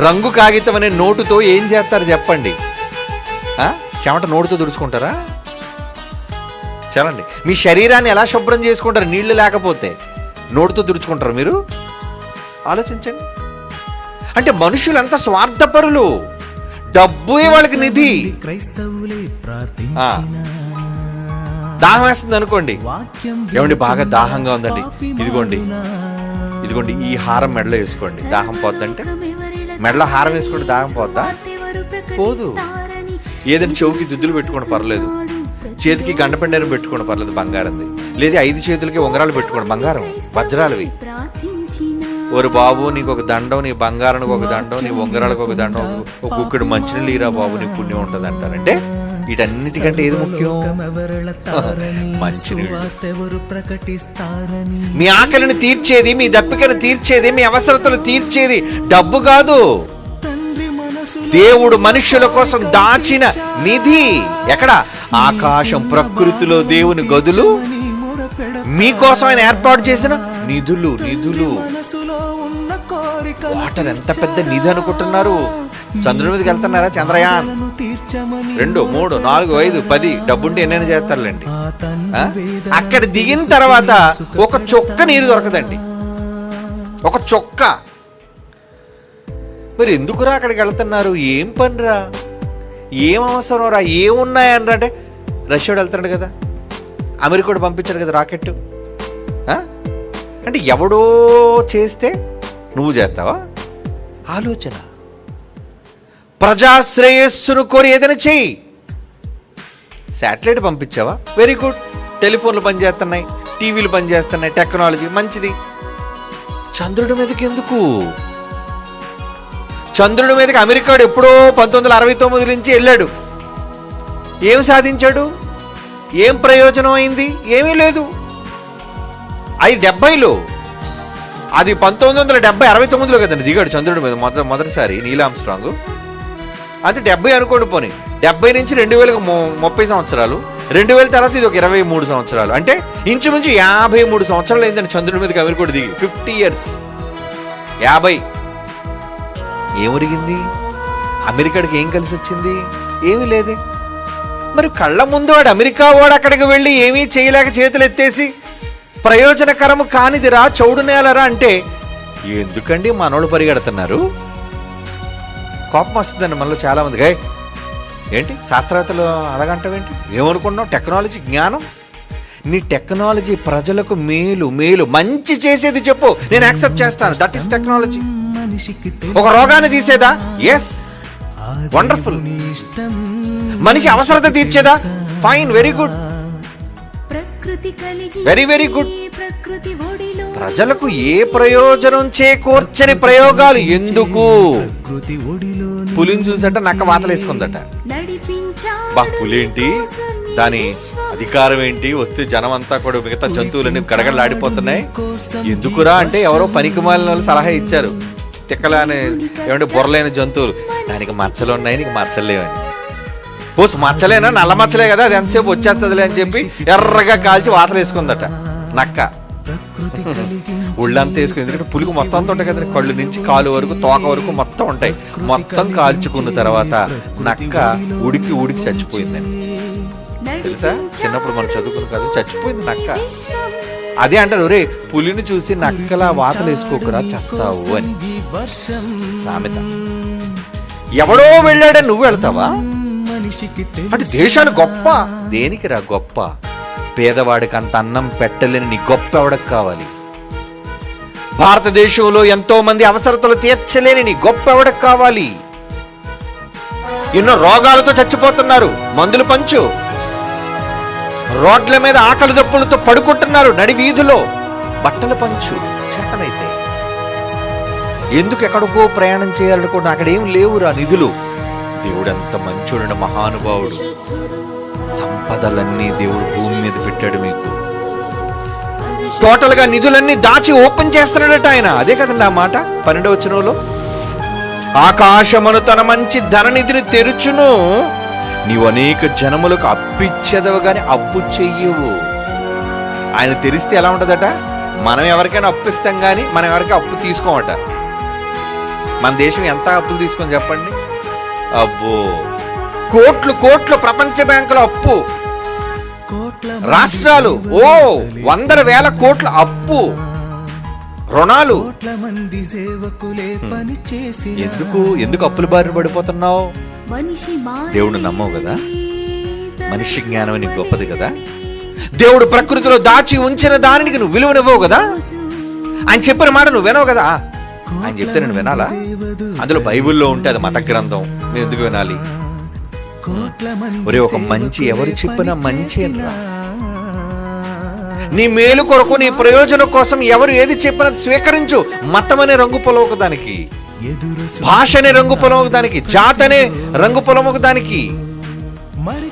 రంగు కాగితం అనే నోటుతో ఏం చేస్తారు చెప్పండి? చెమట నోటుతో తుడుచుకుంటారా? చలండి, మీ శరీరాన్ని ఎలా శుభ్రం చేసుకుంటారు? నీళ్లు లేకపోతే నోటుతో తుడుచుకుంటారు మీరు? ఆలోచించండి. అంటే మనుషులు అంత స్వార్థపరులు. డబ్బే వాళ్ళకి నిధి. దాహం వేస్తుంది అనుకోండి, ఏమండి బాగా దాహంగా ఉందండి, ఇదిగోండి ఇదిగోండి ఈ హారం మెడలో వేసుకోండి, దాహం పోద్దంటే మెడలో హారం వేసుకోండి, దాహం పోద్దా? పోదు. ఏదైనా చెవుకి దుద్దులు పెట్టుకోండి, పర్లేదు. చేతికి గండపెండని పెట్టుకోండి, పర్లేదు, బంగారంది. లేదా 5 చేతులకి ఉంగరాలు పెట్టుకోండి, బంగారం వజ్రాలవి. ఓరు బాబు, నీకు ఒక దండం, నీ బంగారానికి ఒక దండం, నీ ఉంగరాలకు ఒక దండం, ఒక గుక్కడు మంచినీళ్ళు ఈరా బాబు, నీ పుణ్యం ఉంటుంది అంటారంటే వీటన్నిటికంటే ఏది ముఖ్యం? మంచినీళ్ళు. మీ ఆకలిని తీర్చేది, మీ దప్పికను తీర్చేది, మీ అవసరతలు తీర్చేది డబ్బు కాదు. దేవుడు మనుష్యుల కోసం దాచిన నిధి ఎక్కడ? ఆకాశం, ప్రకృతిలో దేవుని గదులు, మీకోసం ఆయన ఏర్పాటు చేసిన నిధులు. నిధులు వాటర్ ఎంత పెద్ద నిధి అనుకుంటున్నారు? చంద్రుడి మీదకి వెళ్తున్నారా? చంద్రయాన్ 2, 3, 4, 5, 10 డబ్బుంటే ఎన్నైనా చేస్తారులేండి. అక్కడ దిగిన తర్వాత ఒక చొక్క నీరు దొరకదండి, ఒక చొక్క. మరి ఎందుకురా అక్కడికి వెళ్తున్నారు? ఏం పనిరా, ఏం అవసరం రా, ఏమున్నాయనరా? అంటే రష్యాడు వెళ్తున్నాడు కదా, అమెరికాడు పంపించాడు కదా రాకెట్. అంటే ఎవడో చేస్తే నువ్వు చేస్తావా? ఆలోచన. ప్రజాశ్రేయస్సును కోరి ఏదైనా చెయ్యి. శాటిలైట్ పంపించావా? Very good. టెలిఫోన్లు పనిచేస్తున్నాయి, టీవీలు పనిచేస్తున్నాయి, టెక్నాలజీ మంచిది. చంద్రుడి మీదకి ఎందుకు? చంద్రుడి మీదకి అమెరికాడు ఎప్పుడో 1969 నుంచి వెళ్ళాడు. ఏం సాధించాడు? ఏం ప్రయోజనం అయింది? ఏమీ లేదు. అది 70లో, అది 1969 కదండి దిగాడు చంద్రుడి మీద మొదటిసారి నీల్ ఆర్మ్స్ట్రాంగ్. అది 70 అనుకోండి, పోనీ 70 నుంచి 2030 సంవత్సరాలు, 2000 తర్వాత ఇది ఒక 23 సంవత్సరాలు. అంటే ఇంచుమించు 53 సంవత్సరాలు అయిందండి చంద్రుడి మీదకి అమెరికాడు దిగి. 50 years. 50. ఏమొరిగింది? అమెరికాడికి ఏం కలిసి వచ్చింది? ఏమీ లేదే. మరి కళ్ళ ముందు వాడు అమెరికా వాడు అక్కడికి వెళ్ళి ఏమీ చేయలేక చేతులు ఎత్తేసి ప్రయోజనకరము కానిదిరా, చౌడు నేలరా అంటే ఎందుకండి మనోళ్ళు పరిగెడుతున్నారు? కోపం వస్తుందండి మనలో చాలా మందికి. ఏంటి శాస్త్రవేత్తలు అలాగంటావేంటి? ఏమనుకున్నావు? టెక్నాలజీ, జ్ఞానం. నీ టెక్నాలజీ ప్రజలకు మేలు మేలు మంచి చేసేది చెప్పు, నేను యాక్సెప్ట్ చేస్తాను. That is technology. ఒక రోగాన్ని తీసేదా? Yes, wonderful. మనిషి అవసరత తీర్చేదా? Fine, very good, very very good. ప్రజలకు ఏ ప్రయోజనం చేకూర్చని ప్రయోగాలు ఎందుకు? పులిని చూసట నక్క వాతలు వేసుకుందట. బా, పులేంటి, దాని అధికారం ఏంటి, వస్తే జనం అంతా కూడా మిగతా జంతువులన్నీ గడగడలాడిపోతున్నాయి. ఎందుకురా అంటే ఎవరో పనికిమాలిన వాళ్ళు సలహా ఇచ్చారు. తిక్కలా అనే ఏమంటే బుర్రలేని జంతువులు, దానికి మచ్చలు ఉన్నాయి, నీకు మచ్చలు లేవని. పోస్ మచ్చలేనా? నల్ల మచ్చలే కదా, అది ఎంతసేపు వచ్చేస్తుందిలే అని చెప్పి ఎర్రగా కాల్చి వాతలు వేసుకుందట నక్క. ఒళ్ళంతా వేసుకుంది. ఎందుకంటే పులికి మొత్తం అంతా ఉంటాయి కదండి, కళ్ళు నుంచి కాలు వరకు, తోక వరకు మొత్తం ఉంటాయి. మొత్తం కాల్చుకున్న తర్వాత నక్క ఉడికి ఉడికి చచ్చిపోయిందండి. తెలుసా? చిన్నప్పుడు మనం చదువుకున్న కదా, చచ్చిపోయింది నక్క. అదే అంటారు, ఒరే పులిని చూసి నక్కలా వాతలు వేసుకోకురా, చస్తావు అని సామెత. ఎవడో వెళ్ళాడని నువ్వు వెళ్తావా? అంటే దేశాలు గొప్ప. దేనికి రా గొప్ప? పేదవాడికి అంత అన్నం పెట్టలేని నీ గొప్ప ఎవడకు కావాలి? భారతదేశంలో ఎంతో మంది అవసరతలు తీర్చలేని నీ గొప్ప ఎవడకు కావాలి? ఎన్నో రోగాలతో చచ్చిపోతున్నారు, మందులు పంచు. రోడ్ల మీద ఆకలి దప్పులతో పడుకుంటున్నారు, నడి వీధిలో బట్టలు పంచు చేతనైతే. ఎందుకు ఎక్కడికో ప్రయాణం చేయాలనుకుంటున్నా, అక్కడేం లేవురా నిధులు. దేవుడు ఎంత మంచోడు, మహానుభావుడు. సంపదలన్నీ దేవుడు భూమి మీద పెట్టాడు మీకు. టోటల్ గా నిధులన్నీ దాచి ఓపెన్ చేస్తున్నాడట ఆయన. అదే కదండి ఆ మాట 12వ వచనంలో, ఆకాశమును తన మంచి ధననిధిని తెరుచును, నీవు అనేక జనములకు అప్పిచ్చేదవు గాని అప్పు చెయ్యవు. ఆయన తెరిస్తే ఎలా ఉంటుందట, మనం ఎవరికైనా అప్పిస్తాం కానీ మనం ఎవరికి అప్పు తీసుకోమట. మన దేశం ఎంత అప్పులు తీసుకొని చెప్పండి, అబ్బో కోట్లు కోట్లు ప్రపంచ బ్యాంకులో అప్పు, రాష్ట్రాలు ఓ 100,000 కోట్ల అప్పు, రుణాలు. ఎందుకు అప్పుల బారిన పడిపోతున్నావు? దేవుడు నమ్మవు కదా, మనిషి జ్ఞానం నీకు గొప్పది కదా. దేవుడు ప్రకృతిలో దాచి ఉంచిన దానికి నువ్వు విలువనివ్వవు కదా. ఆయన చెప్పిన మాట నువ్వు వినవు కదా. ఆయన చెప్తే నేను వినాలా? అందులో బైబిల్లో ఉంటే అది మత గ్రంథం, నేను ఎందుకు వినాలి? ఒరే, ఒక మంచి ఎవరు చెప్పినా మంచి నీ మేలు కొరకు, నీ ప్రయోజనం కోసం ఎవరు ఏది చెప్పినా స్వీకరించు. మతం అనే రంగు పొలవకు దానికి, భాష అనే రంగు పొలవకు దానికి, జాతి అనే రంగు పొలవకు దానికి.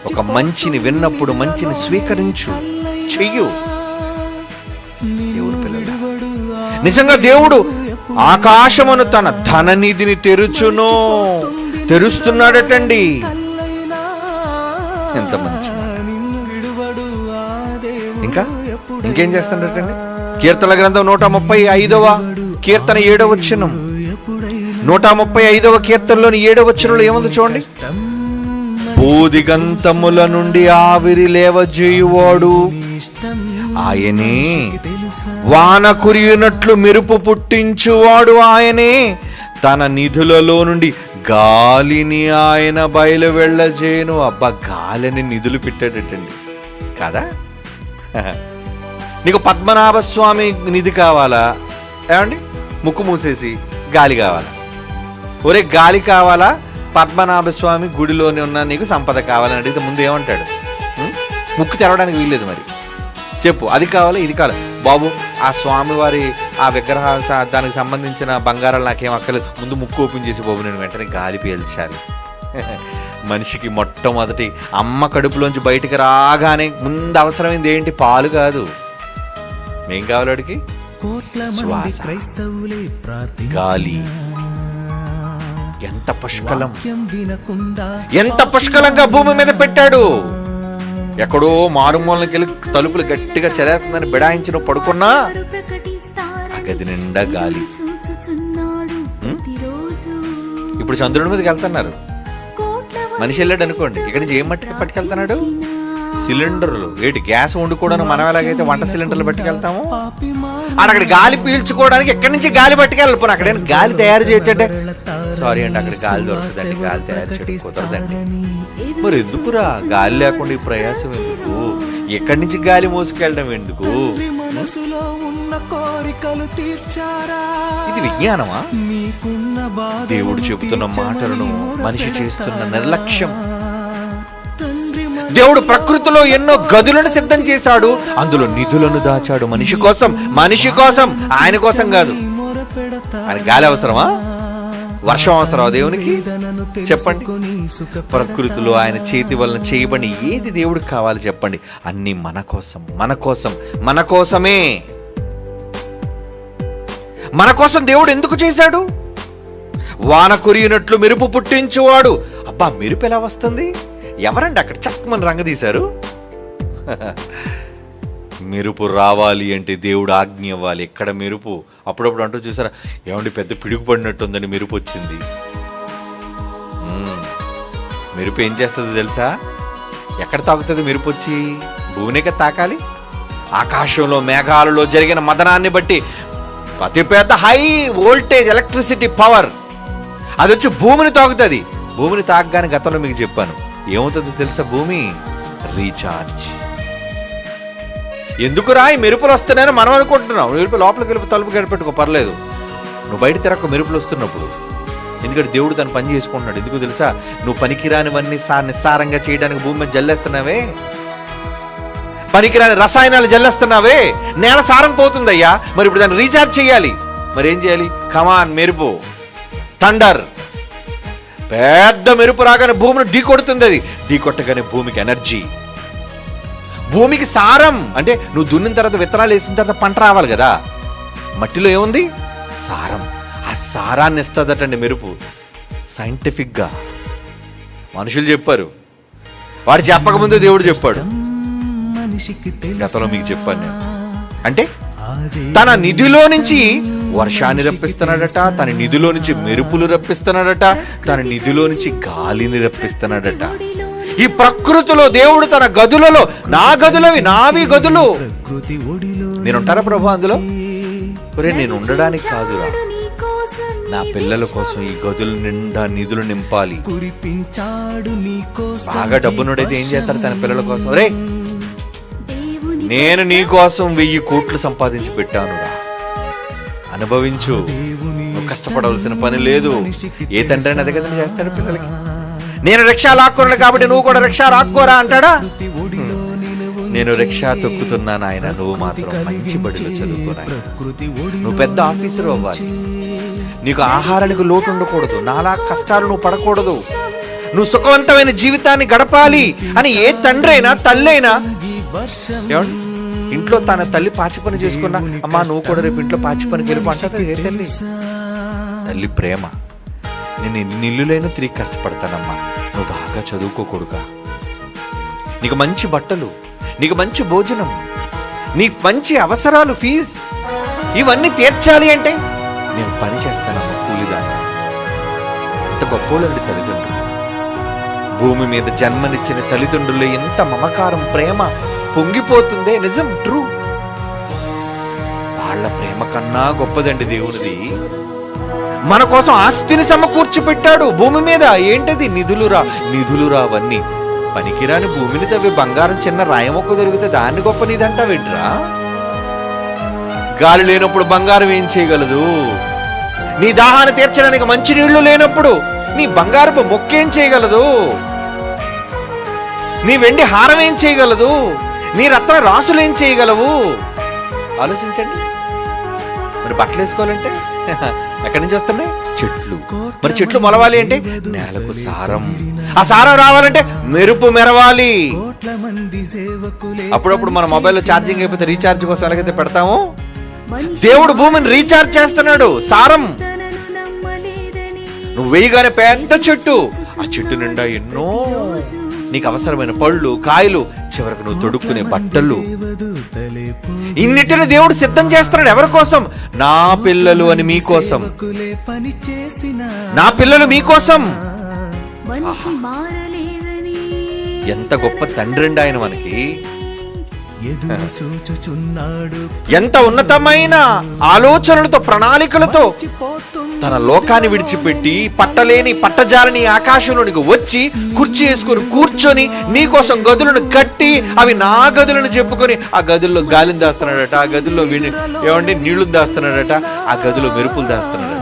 ఒక మంచిని విన్నప్పుడు మంచిని స్వీకరించు, చెయ్యు. దేవుడు పిల్లలు, నిజంగా దేవుడు ఆకాశమును తన ధననిధిని తెరుస్తున్నాడటండి. ఎంత మంచి. ఇంకేం చేస్తాడటండి? కీర్తన గ్రంథం 135వ కీర్తన 7వ వచనం, 135వ కీర్తనలోని 7వ వచనంలో ఏముంది చూడండి. భూదిగంతముల నుండి ఆవిరి లేవజేయువాడు ఆయనే, వాన కురియునట్లు మెరుపు పుట్టించువాడు ఆయనే, తన నిధులలో నుండి గాలిని ఆయన బయలు వెళ్ళజేయను. అబ్బా, గాలిని నిధులు పెట్టాడటండి కదా. నీకు పద్మనాభ స్వామి నిధి కావాలా? ఏమండి, ముక్కు మూసేసి గాలి కావాలా? ఒరే, గాలి కావాలా? పద్మనాభ స్వామి గుడిలోనే ఉన్న నీకు సంపద కావాలని అడిగితే ముందు ఏమంటాడు? ముక్కు తెరవడానికి వీల్లేదు. మరి చెప్పు, అది కావాలా ఇది కావాలి? బాబు, ఆ స్వామివారి ఆ విగ్రహాలు దానికి సంబంధించిన బంగారాలు నాకేం అక్కర్లేదు, ముందు ముక్కు ఓపెన్ చేసి బాబు నేను వెంటనే గాలి పీల్చాలి. మనిషికి మొట్టమొదటి అమ్మ కడుపులోంచి బయటికి రాగానే ముందు అవసరమైంది ఏంటి? పాలు కాదు. ఏం కావాలి వాడికి? శ్వాస, గాలి. ఎంత పుష్కలం, ఎంత పుష్కలంగా భూమి మీద పెట్టాడు. ఎక్కడో మారుమూలకి వెళ్ళి తలుపులు గట్టిగా చలేస్తుందని బిడాయించిన పడుకున్నా ఆ గది నిండా గాలి. ఇప్పుడు చంద్రుడి మీదకి వెళ్తున్నారు. మనిషి వెళ్ళాడు అనుకోండి, ఇక్కడి నుంచి ఏం మట్టికి పట్టుకెళ్తున్నాడు? సిలిండర్లు. ఏంటి, గ్యాస్ వండుకోవడానికి మనం ఎలాగైతే వంట సిలిండర్లు పట్టుకెళ్తాము, అక్కడ గాలి పీల్చుకోవడానికి ఎక్కడి నుంచి గాలి పట్టుకెళ్ళాలి. పోనీ అక్కడ గాలి తయారు చేయొచ్చంటే సారీ అండి, అక్కడ గాలి దొరకదండి, గాలి తయారు చేయడం కుదరదండి. మరి ఎందుకురా గాలి లేకుండా ఈ ప్రయాసం ఎందుకు? ఎక్కడి నుంచి గాలి మోసుకెళ్ళడం ఎందుకు? ఇది విజ్ఞానమా? దేవుడు చెబుతున్న మాటలను మనిషి చేస్తున్న నిర్లక్ష్యం. దేవుడు ప్రకృతిలో ఎన్నో గదులను సిద్ధం చేశాడు, అందులో నిధులను దాచాడు మనిషి కోసం. మనిషి కోసం, ఆయన కోసం కాదు. ఆయన గాలి అవసరమా? వర్షం అవసరమా దేవునికి? చెప్పండి. ప్రకృతిలో ఆయన చేతి వలన చేయబడి ఏది దేవుడికి కావాలి చెప్పండి? అన్ని మన కోసం, మన కోసం, మన కోసమే. మన కోసం దేవుడు ఎందుకు చేశాడు? వాన కురియునట్లు మెరుపు పుట్టించువాడు. అబ్బా, మెరుపు ఎలా వస్తుంది? ఎవరండి అక్కడ చక్కమని రంగదీశారు? మెరుపు రావాలి అంటే దేవుడు ఆజ్ఞ ఇవ్వాలి. ఎక్కడ మెరుపు? అప్పుడప్పుడు అంటూ చూసారా, ఏమండి పెద్ద పిడుగు పడినట్టుందని మెరుపు వచ్చింది. మెరుపు ఏం చేస్తుంది తెలుసా? ఎక్కడ తాకుతుంది మెరుపు? వచ్చి భూమినికే తాకాలి. ఆకాశంలో మేఘాలలో జరిగిన మదనాన్ని బట్టి అతిపెద్ద హై వోల్టేజ్ ఎలక్ట్రిసిటీ పవర్ అది వచ్చి భూమిని తాకుతుంది. భూమిని తాకగానే గతంలో మీకు చెప్పాను ఏమవుతుందో తెలుసా? భూమి రీఛార్జ్. ఎందుకురా ఈ మెరుపులు వస్తున్నాయని మనం అనుకుంటున్నాం. మెరుపు లోపలికి వెళ్ళి తలుపు గడిపెట్టుకో, పర్లేదు. నువ్వు బయట తిరగకు మెరుపులు వస్తున్నప్పుడు. ఎందుకంటే దేవుడు తను పని చేసుకుంటున్నాడు. ఎందుకు తెలుసా? నువ్వు పనికిరానివన్నీ నిస్సారంగా చేయడానికి భూమి మీద జల్లేస్తున్నావే, పనికిరాని రసాయనాలు జల్లేస్తున్నావే, నేల సారం పోతుందయ్యా. మరి ఇప్పుడు దాన్ని రీఛార్జ్ చేయాలి. మరి ఏం చేయాలి? కమాన్, మెరుపు, థండర్, పెద్ద మెరుపు రాగానే భూమిని ఢీ కొడుతుంది. అది ఢీ కొట్టగానే భూమికి ఎనర్జీ, భూమికి సారం. అంటే నువ్వు దున్నిన తర్వాత విత్తనాలు వేసిన తర్వాత పంట రావాలి కదా. మట్టిలో ఏముంది? సారం. ఆ సారాన్ని ఇస్తుందటండి మెరుపు. సైంటిఫిక్గా మనుషులు చెప్పారు, వాడు చెప్పకముందే దేవుడు చెప్పాడు. గతంలో మీకు చెప్పాను నేను. అంటే తన నిధిలో నుంచి వర్షాన్ని రప్పిస్తున్నాడట, తన నిధిలో నుంచి మెరుపులు రప్పిస్తున్నాడట, తన నిధిలో నుంచి గాలిని రప్పిస్తున్నాడట. ఈ ప్రకృతిలో దేవుడు తన గదులలో, నా గదులవి, నావి గదులు, నేనుంటారా ప్రభు అందులో? ఒరే, నేను ఉండడానికి కాదురా, నా పిల్లల కోసం ఈ గదుల నిండా నిధులు నింపాలి. బాగా డబ్బునుడైతే ఏం చేస్తారు తన పిల్లల కోసం? రే, నేను నీ కోసం 1000 కోట్లు సంపాదించి పెట్టానురా, అనుభవించు, నువ్వు కష్టపడవలసిన పని లేదు. ఏ తండ్రి అయినా అదే కదండి చేస్తాడు పిల్లలకి. నేను రిక్షా లాక్కోను కాబట్టి నువ్వు కూడా రిక్షా రాక్కోరా అంటాడా? నేను రిక్షా తొక్కుతున్నాను ఆయన, నువ్వు మాత్రం మంచి బడిలో చదువుకున్నాయి, నువ్వు పెద్ద ఆఫీసర్ అవ్వాలి, నీకు ఆహారానికి లోటు ఉండకూడదు, నాలా కష్టాలు నువ్వు పడకూడదు, నువ్వు సుఖవంతమైన జీవితాన్ని గడపాలి అని ఏ తండ్రి అయినా తల్లి అయినా. ఇంట్లో తన తల్లి పాచి పని చేసుకున్నా, అమ్మా నువ్వు కూడా రేపు ఇంట్లో పాచి పనికి వెళ్ళిపో అంటది ఏ తల్లి? తల్లి ప్రేమ. నేను ఎన్ని ఇల్లులైనా తిరిగి కష్టపడతానమ్మా, నువ్వు బాగా చదువుకోకూడగా, నీకు మంచి బట్టలు, నీకు మంచి భోజనం, నీకు మంచి అవసరాలు, ఫీజు ఇవన్నీ తీర్చాలి అంటే నేను పని చేస్తానమ్మా, కూలిదాన్ని. ఎంత గొప్పోళ్ళండి తల్లిదండ్రులు. భూమి మీద జన్మనిచ్చిన తల్లిదండ్రులు ఎంత మమకారం, ప్రేమ పొంగిపోతుందే. నిజం, ట్రూ. వాళ్ళ ప్రేమ కన్నా గొప్పదండి దేవునిది. మన కోసం ఆస్తిని సమకూర్చి పెట్టాడు భూమి మీద. ఏంటది? నిధులురా, నిధులురా. అవన్నీ పనికిరాని భూమిని తవ్వి బంగారం చిన్న రాయమొక్క దొరికితే దాన్ని గొప్ప నిధంటా విడ్రా. గాలి లేనప్పుడు బంగారం ఏం చేయగలదు? నీ దాహాన్ని తీర్చడానికి మంచి నీళ్లు లేనప్పుడు నీ బంగారపు మొక్కేం చేయగలదు? నీ వెండి హారం ఏం చేయగలదు? నీ రత్న రాసులు ఏం చేయగలవు? ఆలోచించండి. మరి బట్టలు వేసుకోవాలంటే ఎక్కడి నుంచి వస్తున్నాయి? చెట్లు. మరి చెట్లు మొలవాలి అంటే నేలకు సారం. ఆ సారం రావాలంటే మెరుపు మెరవాలి. అప్పుడప్పుడు మన మొబైల్లో ఛార్జింగ్ అయిపోతే రీఛార్జ్ కోసం ఎలాగైతే పెడతామో, దేవుడు భూమిని రీఛార్జ్ చేస్తున్నాడు. సారం. నువ్వు వేయగానే పెద్ద చెట్టు, ఆ చెట్టు నిండా ఎన్నో నీకు అవసరమైన పళ్ళు, కాయలు, చివరకు నువ్వు తొడుక్కునే బట్టలు, ఇన్నిటిని దేవుడు సిద్ధం చేస్తున్నాడు. ఎవరి కోసం? నా పిల్లలు అని, మీకోసం. నా పిల్లలు మీకోసం. ఎంత గొప్ప తండ్రి అండి ఆయన మనకి. ఎంత ఉన్నతమైన ఆలోచనలతో, ప్రణాళికలతో తన లోకాన్ని విడిచిపెట్టి పట్టలేని పట్టజాలని ఆకాశంలోనికి వచ్చి కుర్చీ వేసుకొని కూర్చొని నీకోసం గదులను కట్టి అవి నా గదులను చెప్పుకొని ఆ గదుల్లో గాలిని దాస్తున్నాడట, ఆ గదుల్లో ఏమండి నీళ్లు దాస్తున్నాడట, ఆ గదిలో మెరుపులు దాస్తున్నాడట.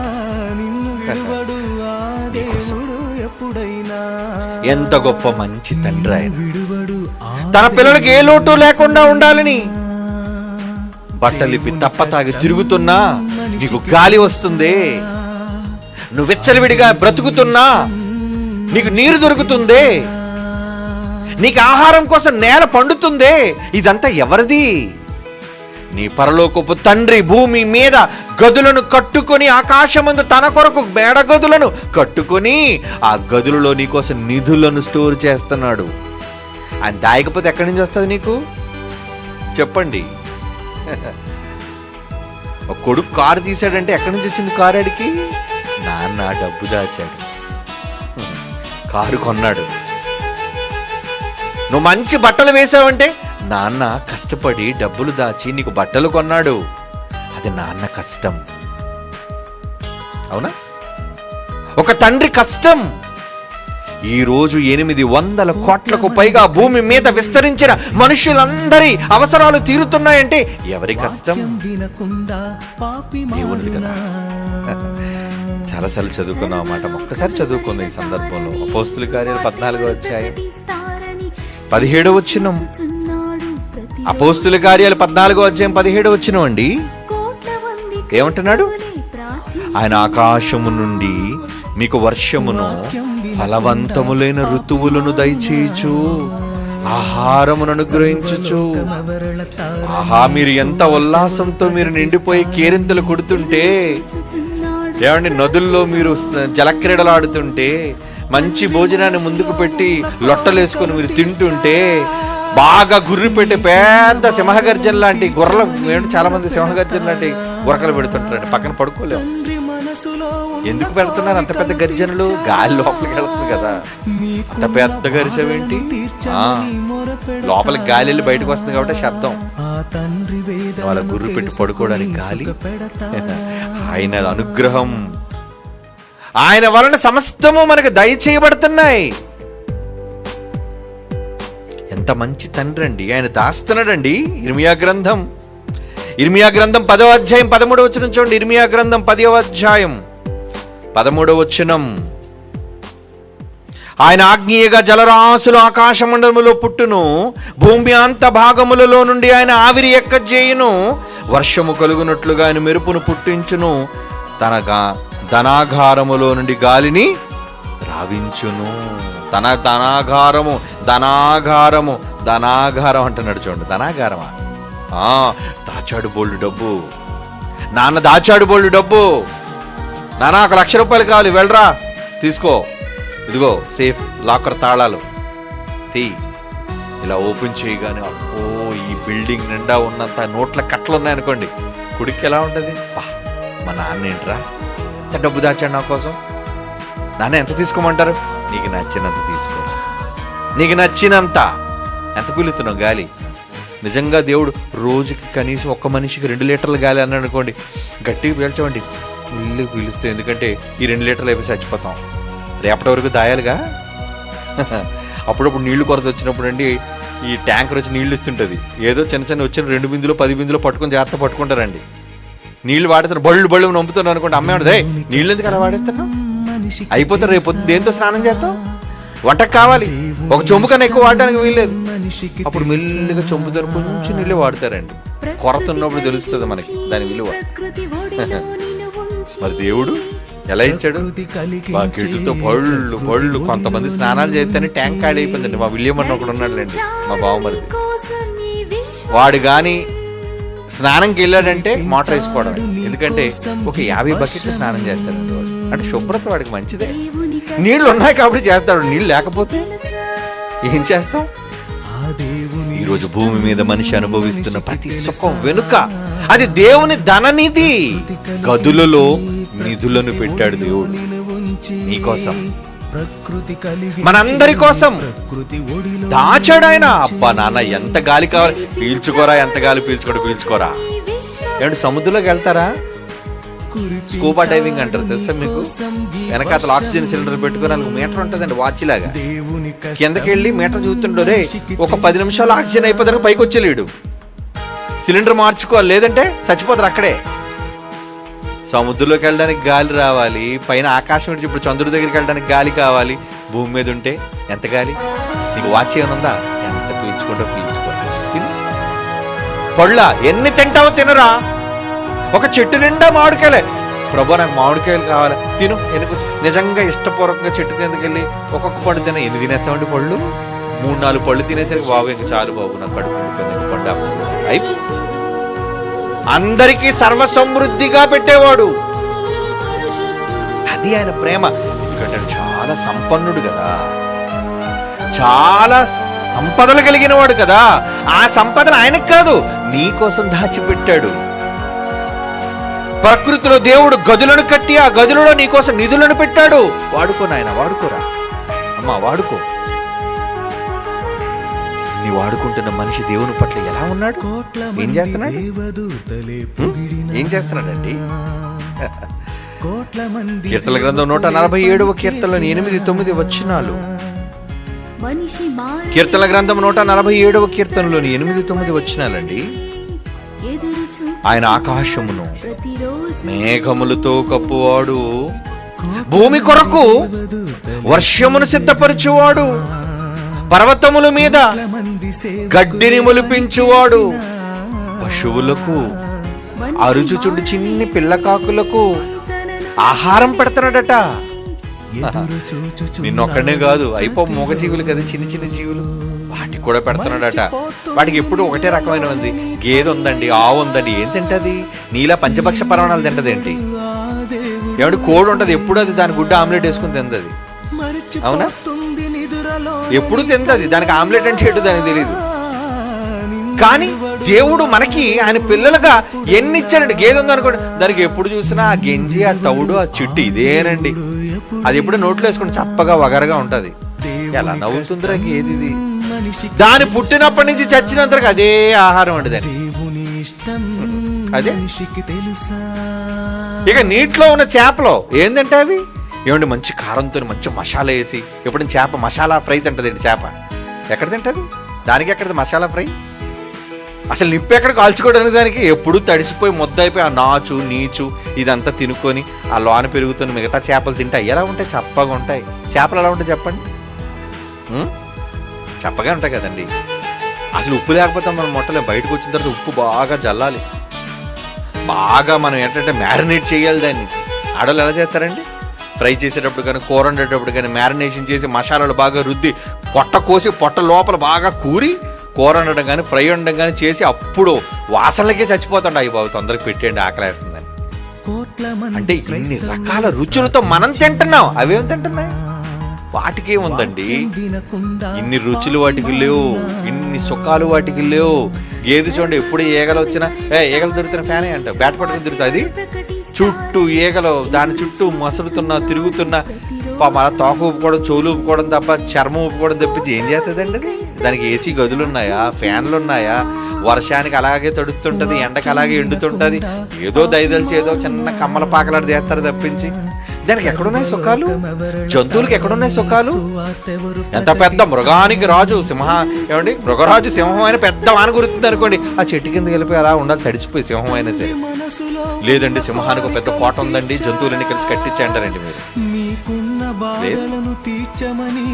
ఎంత గొప్ప మంచి తండ్రి ఆయన. తన పిల్లలకి ఏ లోటు లేకుండా ఉండాలని బట్టలిప్పి తప్పతాగి తిరుగుతున్నా నీకు గాలి వస్తుంది, నువ్వు విచ్చలవిడిగా బ్రతుకుతున్నా నీకు నీరు దొరుకుతుంది, నీకు ఆహారం కోసం నేల పండుతుంది. ఇదంతా ఎవరిది? నీ పరలోకపు తండ్రి భూమి మీద గదులను కట్టుకొని, ఆకాశమందు తన కొరకు మేడ గదులను కట్టుకొని ఆ గదులలో నీకోసం నిధులను స్టోర్ చేస్తున్నాడు. ఆయన దాయకపోతే ఎక్కడి నుంచి వస్తుంది నీకు? చెప్పండి. ఒక కొడుకు కారు తీసాడంటే ఎక్కడి నుంచి వచ్చింది కారు? అడికి నాన్న డబ్బు దాచాడు, కారు కొన్నాడు. నువ్వు మంచి బట్టలు వేసావంటే నాన్న కష్టపడి డబ్బులు దాచి నీకు బట్టలు కొన్నాడు. అది నాన్న కష్టం. అవునా? ఒక తండ్రి కష్టం. ఈ రోజు 800 కోట్లకు పైగా భూమి మీద విస్తరించిన మనుషులందరి అవసరాలు తీరుతున్నాయంటే ఎవరి కష్టం? దేవునిది కదా. చాలా చాలాసార్లు చదువుకున్నాం అన్నమాట. ఒక్కసారి చదువుకుందాం ఈ సందర్భంలో. అపోస్తుల కార్యాలు 14వ అధ్యాయం 17వ వచనం. అపోస్తుల కార్యాలు 14వ అధ్యాయం 17వ వచనం అండి. ఏమంటున్నాడు? ఆయన ఆకాశము నుండి మీకు వర్షమును ఫలవంతములైన ఋతువులను దయచేయచ్చు, ఆహారమును అనుగ్రహించచ్చు. ఆహా, మీరు ఎంత ఉల్లాసంతో మీరు నిండిపోయి కేరింతలు కొడుతుంటే, ఏమండి నదుల్లో మీరు జలక్రీడలు ఆడుతుంటే, మంచి భోజనాన్ని ముందుకు పెట్టి లొట్టలేసుకొని మీరు తింటుంటే, బాగా గుర్రి పెట్టి పెద్ద సింహగర్జన లాంటి గుర్రలు, చాలా మంది సింహగర్జన లాంటి గురకలు పెడుతుంటారండి. పక్కన పడుకోలేము. ఎందుకు పెడుతున్నారు అంత పెద్ద గర్జనలు? గాలి లోపలికి వెళ్తుంది కదా. అంత పెద్ద గరిజం ఏంటి? లోపలికి గాలి వెళ్ళి బయటకు వస్తుంది కాబట్టి శబ్దం. వాళ్ళ గుర్రు పెట్టి పడుకోవడానికి గాలి. ఆయన అనుగ్రహం, ఆయన వలన సమస్తము మనకు దయచేయబడుతున్నాయి. ఎంత మంచి తండ్రి అండి ఆయన. దాస్తున్నాడండి. ఇర్మియా గ్రంథం 10వ అధ్యాయం 13వ వచనం చూడండి. ఇర్మియా గ్రంథం 10వ అధ్యాయం 13వ వచనం. ఆయన ఆజ్ఞీయగా జలరాశులు ఆకాశ మండలములో పుట్టును, భూమి అంత భాగములలో నుండి ఆయన ఆవిరి ఎక్కజేయును, వర్షము కలుగునట్లుగా ఆయన మెరుపును పుట్టించును, తన ధనాగారములో నుండి గాలిని రావించును. తన ధనాగారం అంటున్నాడు చూడండి. ధనాగారమా? దాచాడు బోల్డు డబ్బు. నాన్న దాచాడు బోల్డు డబ్బు. నాన్న 1,00,000 రూపాయలు కావాలి, వెళ్ళరా తీసుకో, ఇదిగో సేఫ్ లాకర్ తాళాలు తీ. ఇలా ఓపెన్ చేయగానే అబ్బో, ఈ బిల్డింగ్ నిండా ఉన్నంత నోట్ల కట్టలు ఉన్నాయనుకోండి. కుడికి ఎలా ఉంటుంది? మా నాన్న ఏంట్రా ఎంత డబ్బు దాచాడు నా కోసం. నాన్న ఎంత తీసుకోమంటారు? నీకు నచ్చినంత తీసుకోరా. నీకు నచ్చినంత. ఎంత పీలుతున్నావు గాలి? నిజంగా దేవుడు రోజుకి కనీసం ఒక్క మనిషికి 2 లీటర్ల గాలి అన్నాడు అనుకోండి, గట్టిగా పీల్చమండి. ఫుల్గా పీలుస్తాం. ఎందుకంటే ఈ 2 లీటర్లు అయిపోయి చచ్చిపోతాం. రేపటి వరకు దాయాలిగా. అప్పుడప్పుడు నీళ్లు కొరత వచ్చినప్పుడు అండి ఈ ట్యాంకర్ వచ్చి నీళ్లు ఇస్తుంటుంది. ఏదో చిన్న వచ్చిన 2 బిందులు 10 బిందులు పట్టుకొని జాగ్రత్త పట్టుకుంటారండి. నీళ్లు వాడతారు, బళ్ళు నొంపుతున్నాను అనుకోండి. అమ్మాయి ఉండదు, నీళ్ళు ఎందుకు అలా వాడేస్తున్నావు, అయిపోతారు, రేపు దేంతో స్నానం చేస్తాం, వంటకు కావాలి, ఒక చెంబు కన్నా ఎక్కువ వాడడానికి వీల్లేదు. అప్పుడు మెల్లిగా చెంబుతో కొంచెం నీళ్ళు వాడతారండి. కొరత ఉన్నప్పుడు తెలుస్తుంది మనకి దాని విలువ. మరి దేవుడు ఎలా ఇచ్చాడు? బకెట్లతో పళ్ళు. కొంతమంది స్నానాలు చేస్తేనే ట్యాంక్ ఖాళీ అయిపోయిందండి. మా విలియం అన్న ఒకడు ఉన్నాడులేండి, మా బావమరిది. వాడు కానీ స్నానంకి వెళ్ళాడంటే మోటార్ వేసుకోవడం. ఎందుకంటే ఒక 50 బకెట్లు స్నానం చేస్తాడండి వాడు. అంటే శుభ్రత వాడికి మంచిదే. నీళ్లు ఉన్నాయి కాబట్టి చేస్తాడు. నీళ్ళు లేకపోతే ఏం చేస్తాం? ఈరోజు భూమి మీద మనిషి అనుభవిస్తున్న ప్రతి సుఖం వెనుక అది దేవుని ధననిధి. గదులలో నిధులను పెట్టాడు దేవుడు నీకోసం, మనందరి కోసం దాచాడు ఆయన. అబ్బా నాన్న ఎంత గాలి కావాలి, పీల్చుకోరా, ఎంత గాలి పీల్చుకోరా. ఏమంటే సముద్రంలోకి వెళ్తారా? స్కూబా డైవింగ్ అంటారు తెలుసా మీకు? వెనకాతల ఆక్సిజన్ సిలిండర్ పెట్టుకుని 4 మీటర్ ఉంటుందండి వాచ్ లాగా. కిందకి వెళ్ళి మీటర్ చూస్తుండే ఒక 10 నిమిషాలు ఆక్సిజన్ అయిపోతారు, పైకి వచ్చేలేడు. సిలిండర్ మార్చుకోవాలి, లేదంటే చచ్చిపోతారు అక్కడే. సముద్రంలోకి వెళ్ళడానికి గాలి రావాలి, పైన ఆకాశం నుంచి ఇప్పుడు చంద్రుడి దగ్గరికి వెళ్ళడానికి గాలి కావాలి. భూమి మీద ఉంటే ఎంత గాలి? నీకు వాచ్ ఏమనుందా? ఎంత పీల్చుకుంటా తిను. పళ్ళ ఎన్ని తింటావో తినరా. ఒక చెట్టు నిండా మామిడికాయలే. ప్రభు నాకు మామిడికాయలు కావాలి, తిను. నిజంగా ఇష్టపూర్వకంగా చెట్టు కిందకి వెళ్ళి ఒక్కొక్క పండు తిన. ఎన్ని తినేస్తామండి పళ్ళు? 3-4 పళ్ళు తినేసరికి బాబు ఇంక చాలు బాబు, నాకు కడుపు నిండిపోయింది, పండు అవసరం అయిపోయి. అందరికీ సర్వసమృద్ధిగా పెట్టేవాడు. అది ఆయన ప్రేమ. ఎందుకంటే చాలా సంపన్నుడు కదా, చాలా సంపదలు కలిగిన వాడు కదా. ఆ సంపదలు ఆయనకు కాదు, నీ కోసం దాచిపెట్టాడు. ప్రకృతిలో దేవుడు గదులను కట్టి ఆ గదులలో నీకోసం నిధులను పెట్టాడు. వాడుకో నాయన, వాడుకోరా అమ్మా, వాడుకో. నీ వాడుకుంటున్న మనిషి దేవుని పట్ల ఎలా ఉన్నాడు? ఏం చేస్తున్నాడండి? కీర్తనల గ్రంథం 147వ కీర్తనలోని 8-9 వచనాలు. కీర్తనల గ్రంథం 147వ కీర్తనలోని 8-9 వచనాలండి. ఆయన ఆకాశమును మేఘములతో కప్పువాడు, భూమి కొరకు వర్షమును సిద్ధపరచువాడు, పర్వతముల మీద గడ్డిని మొలిపించువాడు, పశువులకు అరుచుచుండు చిన్ని పిల్లకాకులకు ఆహారం పెడతాడట. నిన్నొక్కడనే కాదు, మూగ జీవులు కదా, చిన్న చిన్న జీవులు, వాటికి కూడా పెడుతున్నాడట. వాటికి ఎప్పుడు ఒకటే రకమైన ఉంది. గేదె ఉందండి, ఆవు ఉందండి, ఏం తింటది? నీలా పంచపక్ష పరమాణాలు తింటదేంటి? ఏమంటే కోడి ఉంటది, ఎప్పుడు అది దాని గుడ్డ ఆమ్లెట్ వేసుకుని తిందది, అవునా? ఎప్పుడు తిందది, దానికి ఆమ్లెట్ అంటే ఏంటో దానికి తెలియదు. కానీ దేవుడు మనకి ఆయన పిల్లలుగా ఎన్ని ఇచ్చాడండి. గేదె ఉందనుకోండి, దానికి ఎప్పుడు చూసినా ఆ గెంజి, ఆ తౌడు, ఆ చుట్టు ఇదేనండి. అది ఎప్పుడు నోట్లో వేసుకుంటే చప్పగా వగరగా ఉంటది. ఎలా నవ్వుతుందిరా గేది? దాని పుట్టినప్పటి నుంచి చచ్చినంతకు అదే ఆహారం అండి దాన్ని. అదే ఇక నీటిలో ఉన్న చేపలో ఏందంటే అవి ఏమండి మంచి కారంతో మంచి మసాలా వేసి, ఎప్పుడు చేప మసాలా ఫ్రై తింటది. చేప ఎక్కడ తింటది? దానికి ఎక్కడది మసాలా ఫ్రై? అసలు నిప్పు ఎక్కడ కాల్చుకోవడానికి దానికి? ఎప్పుడు తడిసిపోయి ముద్ద అయిపోయి ఆ నాచు నీచు ఇదంతా తినుకొని ఆ లోన పెరుగుతున్న మిగతా చేపలు తింటాయి. ఎలా ఉంటాయి? చప్పగా ఉంటాయి. చేపలు ఎలా ఉంటాయి చెప్పండి? చప్పగా ఉంటాయి కదండి. అసలు ఉప్పు లేకపోతే మనం మొట్టలేం. బయటకు వచ్చిన తర్వాత ఉప్పు బాగా జల్లాలి, బాగా మనం ఏంటంటే మ్యారినేట్ చేయాలి దాన్ని. ఆడవాళ్ళు ఎలా చేస్తారండి? ఫ్రై చేసేటప్పుడు కానీ, కూర వండేటప్పుడు కానీ మ్యారినేషన్ చేసి మసాలాలు బాగా రుద్ది పొట్ట కోసి పొట్ట లోపల బాగా కూరి కూర వండడం కానీ ఫ్రై వండడం కానీ చేసి అప్పుడు వాసనలకే చచ్చిపోతాండి. అవి బాబు తొందరగా పెట్టేయండి, ఆకలేస్తుందని. అంటే ఇన్ని రకాల రుచులతో మనం తింటున్నాం, అవేం తింటున్నాయి? వాటికే ఉందండి. ఇన్ని రుచులు వాటికి లేవు, ఇన్ని సుఖాలు వాటికి లేవు. గేదె చూడండి, ఎప్పుడు ఈగలు వచ్చినా ఈగలు దొరుకుతున్న ఫ్యానే అంట, బ్యాట్ పట్టుకుని దొరుకుతుంది. అది చుట్టూ ఈగలు దాని చుట్టూ మసులుతున్నా తిరుగుతున్నా, అలా తోక ఊపుకోవడం, చెవులు ఊపుకోవడం తప్ప చర్మం ఊపుకోవడం తప్పించి ఏం చేస్తుందండి అది? దానికి ఏసీ గదులు ఉన్నాయా? ఫ్యాన్లు ఉన్నాయా? వర్షానికి అలాగే తడుస్తుంటది, ఎండకి అలాగే ఎండుతుంటది. ఏదో దయదలిచి ఏదో చిన్న కమ్మల పాకలాడు చేస్తారు తప్పించి దానికి ఎక్కడున్నాయి సుఖాలు? జంతువులకి ఎక్కడున్నాయి సుఖాలు? ఎంత పెద్ద మృగానికి రాజు ఏమండి మృగరాజు సింహం అయినా పెద్ద వాన గురుతుంది అనుకోండి, ఆ చెట్టు కింద వెళ్ళిపోయి అలా ఉండాలి తడిచిపోయి సింహం అయినా సరే. లేదండి సింహానికి పెద్ద కోట ఉందండి, జంతువులన్నీ కలిసి కట్టించంటారండి మీరు.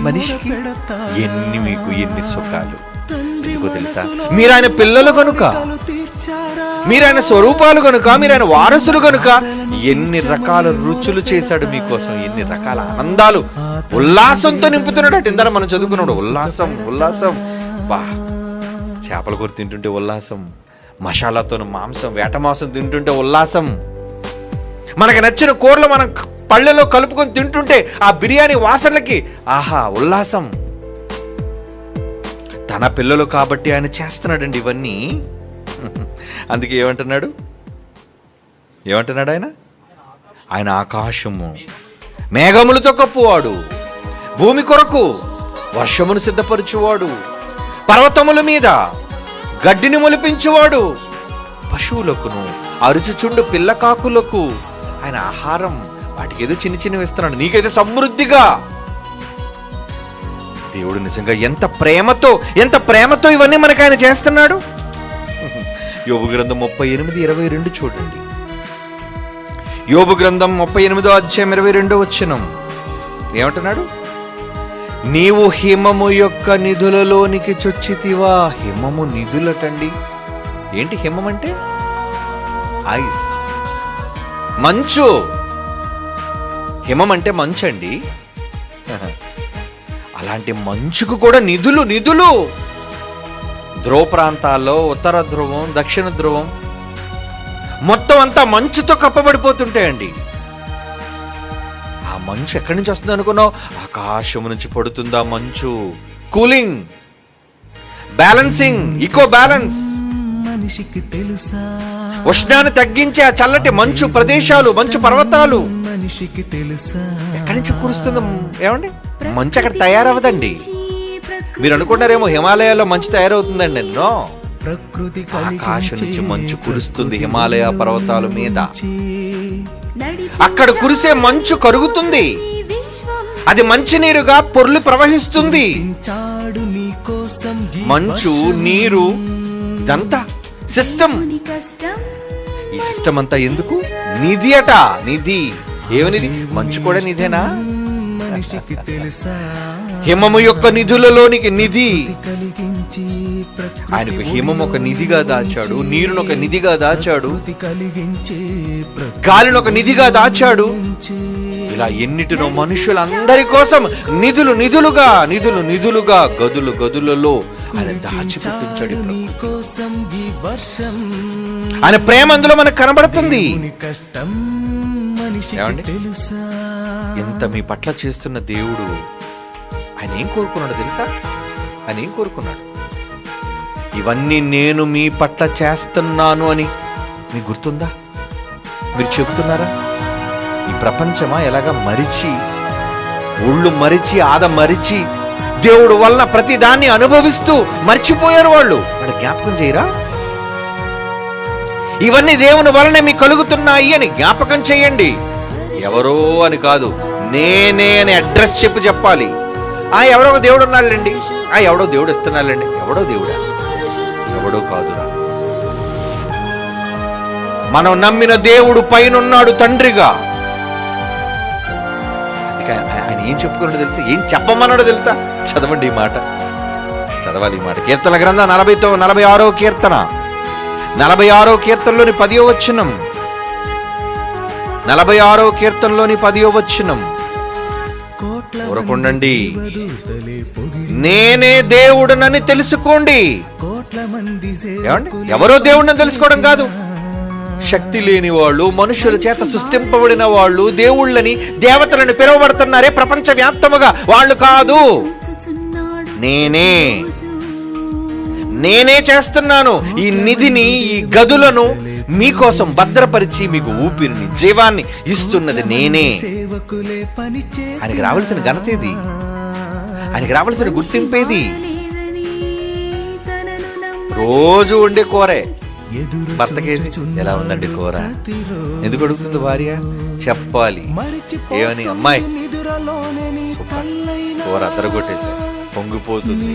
మనిషికి ఎన్ని సుఖాలు ఎందుకో తెలుసా? మీరు ఆయన పిల్లలు కనుక, మీరు ఆయన స్వరూపాలు కనుక, మీరు ఆయన వారసులు కనుక ఎన్ని రకాల రుచులు చేశాడు మీకోసం, ఎన్ని రకాల ఆనందాలు ఉల్లాసంతో నింపుతున్నాడు. ఇందాక మనం చదువుకున్నాడు ఉల్లాసం ఉల్లాసం. బా చేపల కూర తింటుంటే ఉల్లాసం, మసాలాతో మాంసం వేట మాంసం తింటుంటే ఉల్లాసం, మనకు నచ్చిన కూరలు మనం పళ్ళెలో కలుపుకొని తింటుంటే ఆ బిర్యానీ వాసనలకి ఆహా ఉల్లాసం. తన పిల్లలు కాబట్టి ఆయన చేస్తున్నాడండి ఇవన్నీ. అందుకే ఏమంటున్నాడు ఆయన ఆకాశము మేఘములతో కప్పువాడు, భూమి కొరకు వర్షమును సిద్ధపరచువాడు, పర్వతముల మీద గడ్డిని మొలిపించువాడు, పశువులకును అరుచుచుండు పిల్లకాకులకు ఆయన ఆహారం. వాటికి ఏదో చిన్న చిన్నవి ఇస్తున్నాడు, నీకైతే సమృద్ధిగా. దేవుడు నిజంగా ఎంత ప్రేమతో ఇవన్నీ మనకు ఆయన చేస్తున్నాడు. యోబు గ్రంథం 38:22 చూడండి. యోబు గ్రంథం 38:22 ఏమంటున్నాడు? నీవు హిమము యొక్క నిధులలోనికి చొచ్చితివా. హిమము నిధులటండి. ఏంటి హిమం అంటే? ఐస్, మంచు. హిమం అంటే మంచు అండి. అలాంటి మంచుకు కూడా నిధులు. ధ్రువ ప్రాంతాల్లో ఉత్తర ధ్రువం, దక్షిణ ధ్రువం మొత్తం అంతా మంచుతో కప్పబడిపోతుంటాయండి. ఆ మంచు ఎక్కడి నుంచి వస్తుంది అనుకున్నావు? ఆకాశం నుంచి పడుతుందా మంచు. Cooling, balancing, eco balance. ఉష్ణాన్ని తగ్గించే ఆ చల్లటి మంచు ప్రదేశాలు, మంచు పర్వతాలు ఎక్కడి నుంచి కురుస్తుందో ఏమండి? మంచు అక్కడ తయారవదండి. మీరు అనుకుంటారేమో హిమాలయాల్లో మంచు తయారవుతుందండి. ఎన్నో ఆకాశం నుంచి మంచు కురుస్తుంది హిమాలయ పర్వతాల మీద. అక్కడ కురిసే మంచు కరుగుతుంది, అది మంచినీరుగా పొర్లి ప్రవహిస్తుంది. మంచు, నీరు, ఇదంతా సిస్టమ్. ఈ సిస్టమ్ అంతా ఎందుకు? నిధి అట, నిధి. ఏమనిది? మంచు కూడా నిధేనా? హిమము యొక్క నిధులలోనికి నిధి. ఆయనకు హిమం ఒక నిధిగా దాచాడు, నీరును ఒక నిధిగా దాచాడు, గాలిని ఒక నిధిగా దాచాడు. ఇలా ఎన్నిటినో మనుషులందరి కోసం నిధులు నిధులుగా, నిధులు నిధులుగా, గదులు గదులలో ఆయన దాచిపెట్టించాడు. ఆయన ప్రేమ అందులో మనకు కనబడుతుంది. ఎంత మీ పట్ల చేస్తున్న దేవుడు, ఆయన ఏం కోరుకున్నాడు తెలుసా? ఆయన ఏం కోరుకున్నాడు? ఇవన్నీ నేను మీ పట్ల చేస్తున్నాను అని మీకు గుర్తుందా? మీరు చెబుతున్నారా? ఈ ప్రపంచమా ఎలాగా మరిచి, ఒళ్ళు మరిచి, ఆద మరిచి, దేవుడు వలన ప్రతి దాన్ని అనుభవిస్తూ మర్చిపోయారు. వాళ్ళు జ్ఞాపకం చేయరా? ఇవన్నీ దేవుని వలనే మీకు కలుగుతున్నాయి అని జ్ఞాపకం చేయండి. ఎవరో అని కాదు, నేనే అని అడ్రస్ చెప్పాలి. ఎవరో ఒక దేవుడు ఉన్నాళ్ళండి, ఎవడో దేవుడు ఇస్తున్నాళ్ళండి. ఎవడో దేవుడా? ఎవడో కాదురా. మనం నమ్మిన దేవుడు పైనున్నాడు తండ్రిగా. అందుకే ఆయన ఏం చెప్పుకున్నాడో తెలుసా? ఏం చెప్పమన్నాడో తెలుసా? చదవండి ఈ మాట, చదవాలి ఈ మాట. కీర్తన గ్రంథం 46వ కీర్తన, 46వ కీర్తనలోని 10వ వచనం. 46వ కీర్తనలోని 10వ వచనం. ఊరకుండండి, నేనే దేవుడునని తెలుసుకోండి. ఏమండి? ఎవరో దేవుడిని తెలుసుకోవడం కాదు. శక్తి లేని వాళ్ళు, మనుషుల చేత సృష్టింపబడిన వాళ్ళు దేవుళ్ళని, దేవతలను పిలువబడుతున్నారే ప్రపంచ వ్యాప్తముగా, వాళ్ళు కాదు. నేనే చేస్తున్నాను. ఈ నిధిని, ఈ గదులను మీకోసం భద్రపరిచి మీకు ఊపిరిని, జీవాన్ని ఇస్తున్నది నేనే. ఆయనకి రావాల్సిన ఘనత ఇది, ఆయనకి రావాల్సిన గుర్తింపేది. రోజు వండే కూరే భర్తకేసి, ఎలా ఉందండి కూర? ఎందుకు అడుగుతుంది భార్య? చెప్పాలి. ఏమని? అమ్మాయి కూర అద్దరగొట్టేసా, పొంగిపోతుంది.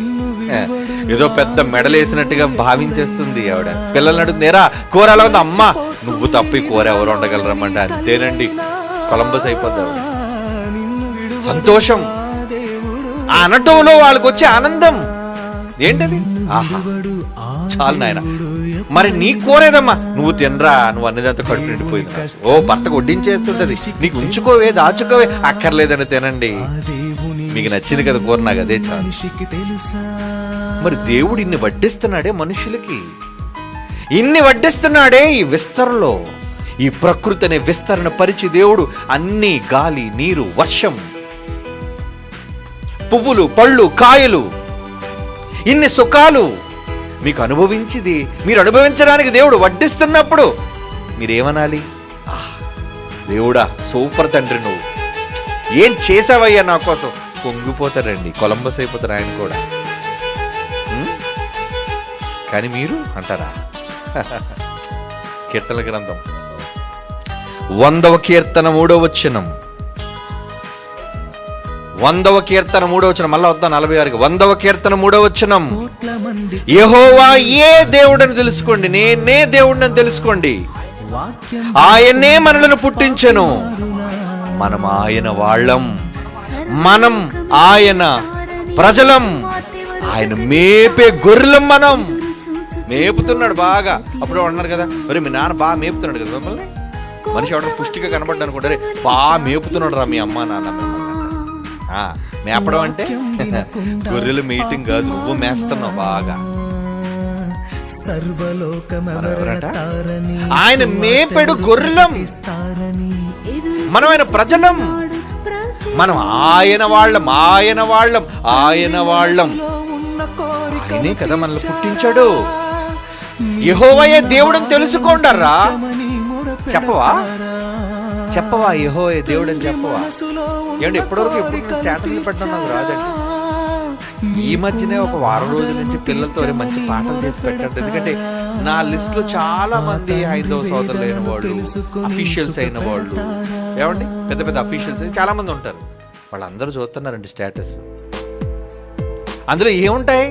ఏదో పెద్ద మెడలేసినట్టుగా భావించేస్తుంది ఆవిడ. పిల్లల్ని అడుగుతుందేరా కూర ఎలా ఉంది? అమ్మ నువ్వు తప్పి కూర ఎవరు వండగలరమ్మంటే అంతేనండి, కొలంబస్ అయిపోతావు. సంతోషం, ఆ అనటంలో వాళ్ళకి వచ్చే ఆనందం ఏంటది? ఆహా, చాలు నాయన. మరి నీ కూరేదమ్మా, నువ్వు తినరా, నువ్వు అన్నదంతా కడుపు నిండిపోయింది. ఓ భర్తకు వడ్డించేస్తుంటది, నీకు ఉంచుకోవే, దాచుకోవే, అక్కర్లేదని తినండి, మీకు నచ్చింది కదా కూర, నాకు అదే చాలు. మరి దేవుడు ఇన్ని వడ్డిస్తున్నాడే మనుషులకి, ఇన్ని వడ్డిస్తున్నాడే ఈ విస్తరణలో. ఈ ప్రకృతి అనే విస్తరణ పరిచి దేవుడు అన్ని, గాలి, నీరు, వర్షం, పువ్వులు, పళ్ళు, కాయలు, ఇన్ని సుఖాలు మీకు అనుభవించింది. మీరు అనుభవించడానికి దేవుడు వడ్డిస్తున్నప్పుడు మీరేమనాలి? దేవుడా సూపర్ తండ్రి, నువ్వు ఏం చేసావయ్యా నా కోసం. పొంగిపోతారండి, కొలంబస్ అయిపోతారు ఆయన కూడా. కానీ మీరు అంటారా? కీర్తన గ్రంథం 100వ కీర్తన 3వ వచనం. 100వ కీర్తన 3వ వచనం. మళ్ళా వద్దాం 46కి. 100వ కీర్తన 3వ వచనం. యెహోవా ఏ దేవుడని తెలుసుకోండి, నేనే దేవుడిని తెలుసుకోండి. ఆయనే మనలను పుట్టించెను, మనం ఆయన వాళ్ళం, మనం ఆయన ప్రజలం, ఆయన మేపే గొర్రెలం. మనం మేపుతున్నాడు బాగా. అప్పుడు అన్నారు కదా, మరి మీ నాన్న బాగా మేపుతున్నాడు కదా మిమ్మల్ని. మనిషి ఎవడన్నా పుష్టిగా కనబడ్డా అనుకుంటారే, బాగా మేపుతున్నాడు రా మీ అమ్మ నాన్న మిమ్మల్ని. మేపడం అంటే గొర్రెలు మీటింగ్ కాదు, నువ్వు మేస్తున్నావు బాగా. ఆయన మేపెడు గొర్రెలం, మనం ఆయన ప్రజలం, మనం ఆయన వాళ్ళం, ఆయన వాళ్ళం, ఆయన వాళ్ళం. ఆయనే కదా మనల్ని పుట్టించాడు. యెహోవాయే దేవుడని తెలుసుకోండర్రా. చెప్పవా యెహోవా దేవుడని చెప్పవా? ఏమంటే ఎప్పటివరకు ఎప్పుడు స్టేటస్లు పెట్టడం నాకు రాదండి. ఈ మధ్యనే ఒక వారం రోజుల నుంచి పిల్లలతో మంచి పాటలు చేసి పెట్టండి. ఎందుకంటే నా లిస్ట్ లో చాలా మంది హైందవ సోదరులు అయిన వాళ్ళు, అఫీషియల్స్ అయిన వాళ్ళు, ఏమండి పెద్ద పెద్ద అఫీషియల్స్ చాలా మంది ఉంటారు. వాళ్ళందరూ చూస్తున్నారండి స్టేటస్. అందులో ఏముంటాయి?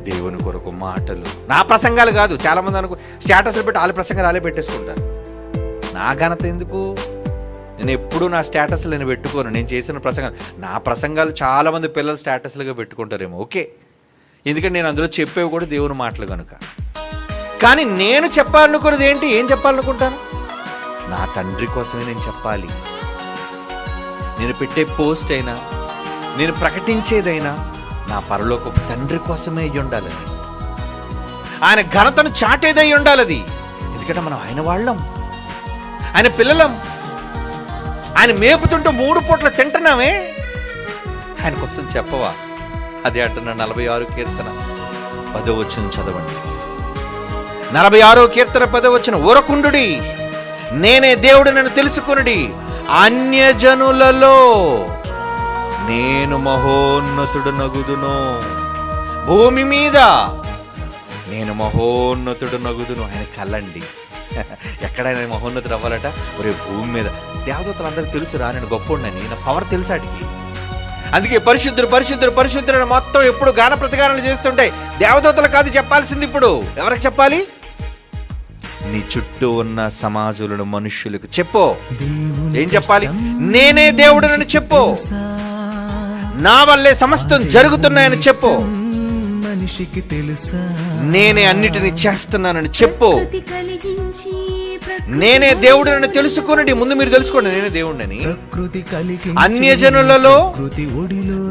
దేవుని కొరకు మాటలు, నా ప్రసంగాలు కాదు. చాలా మంది అనుకో స్టేటస్లు పెట్టి వాళ్ళ ప్రసంగాలు వాళ్ళే పెట్టేసుకుంటారు. నా ఘనత ఎందుకు? నేను ఎప్పుడూ నా స్టేటస్లు నేను పెట్టుకోను. నేను చేసిన ప్రసంగాలు, నా ప్రసంగాలు చాలామంది పిల్లలు స్టేటస్లుగా పెట్టుకుంటారేమో, ఓకే, ఎందుకంటే నేను అందులో చెప్పేవి కూడా దేవుని మాటలు కనుక. కానీ నేను చెప్పాలనుకున్నది ఏంటి? ఏం చెప్పాలనుకుంటాను? నా తండ్రి కోసమే నేను చెప్పాలి. నేను పెట్టే పోస్ట్ అయినా, నేను ప్రకటించేదైనా నా పరలోకపు తండ్రి కోసమే అయ్యి ఉండాలని, ఆయన ఘనతను చాటేదై ఉండాలది. ఎందుకంటే మనం ఆయన వాళ్ళం, ఆయన పిల్లలం. ఆయన మేపుతుంటూ 3 పూట్ల తింటున్నామే, ఆయన కోసం చెప్పవా? అదే అంటున్నా 46 కీర్తన 10వ వచనం చదవండి. 46వ కీర్తన 10వ వచనం, ఊరకుండుడి, నేనే దేవుడినని తెలుసుకొనుడి, అన్యజనులలో నేను మహోన్నతుడు నగుదును, భూమి మీద నేను మహోన్నతుడు నగుదును. ఆయన కళ్ళండి. ఎక్కడైనా మహోన్నతుడు అవ్వాలట, ఒరే భూమి మీద. దేవదూతలందరికీ తెలుసురా నేను గొప్పోడినని, నా పవర్ తెలుసాటికి. అందుకే పరిశుద్ధుడు పరిశుద్ధుడు పరిశుద్ధుడు అని మొత్తం ఎప్పుడు గాన ప్రతిగానాలు చేస్తుంటాయి. దేవదూతలు కాదు చెప్పాల్సింది. ఇప్పుడు ఎవరికి చెప్పాలి? నీ చుట్టూ ఉన్న సమాజులను, మనుష్యులకు చెప్పు. ఏం చెప్పాలి? నేనే దేవుడునని చెప్పు, నా వల్లే సమస్తం జరుగుతున్నాయని చెప్పు, నేనే అన్నిటిని చేస్తున్నానని చెప్పు, నేనే దేవుడిని తెలుసుకొనుడి. ముందు మీరు తెలుసుకోండి నేనే దేవుడిని. అన్యజనులలో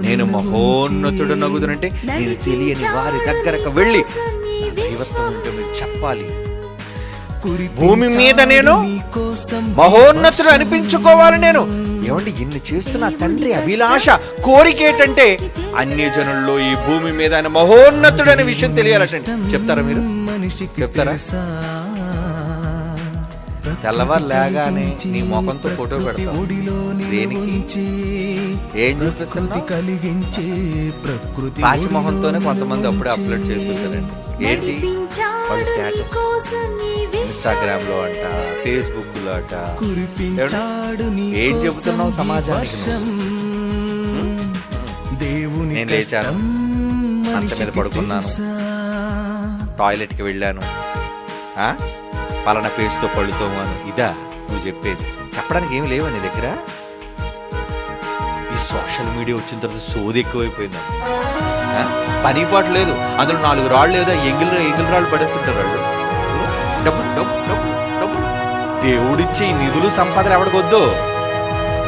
నేను మహోన్నతుడు నగుదునంటే నేను తెలియని వారి దగ్గరకు వెళ్ళి దైవత్వం ఉంటే మీరు చెప్పాలి. భూమి మీద నేను మహోన్నతుడు అనిపించుకోవాలి. నేను ఏమండి ఇన్ని చేస్తున్న తండ్రి అభిలాష, కోరిక ఏంటంటే అన్యజనుల్లో ఈ భూమి మీద ఆయన మహోన్నతుడు అనే విషయం తెలియాలండి. చెప్తారా మీరు? చెప్తారా? తెల్లవారు లేగానే నీ ముఖంతో ఫోటో పెడతావు. దేనికి? ఏం చూపిస్తున్నా? పాచి మొహంతోనే కొంతమంది అప్పుడే అప్లోడ్ చేస్తుంటారండి. ఏంటి వాడి స్టేటస్? ఇన్స్టాగ్రామ్ లో అంట, ఫేస్బుక్ లో అంట. ఏం చెబుతున్నావు సమాజానికి? నేను లేచాను, మంచం మీద పడుకున్నాను, టాయిలెట్కి వెళ్ళాను, పలానా పేస్తో పళ్ళుతోమాను. ఇదా నువ్వు చెప్పేది? చెప్పడానికి ఏమి లేవా నీ దగ్గర? ఈ సోషల్ మీడియా వచ్చిన తర్వాత సోది ఎక్కువైపోయింది. పని పాటు లేదు, అందులో 4 రాళ్ళు లేదా ఎంగిల్ రాళ్ళు పడుతుంటారు వాళ్ళు. డబ్బు డబ్బు డబ్బు డబ్బు. దేవుడిచ్చే ఈ నిధులు సంపాదన ఎవడికొద్దు.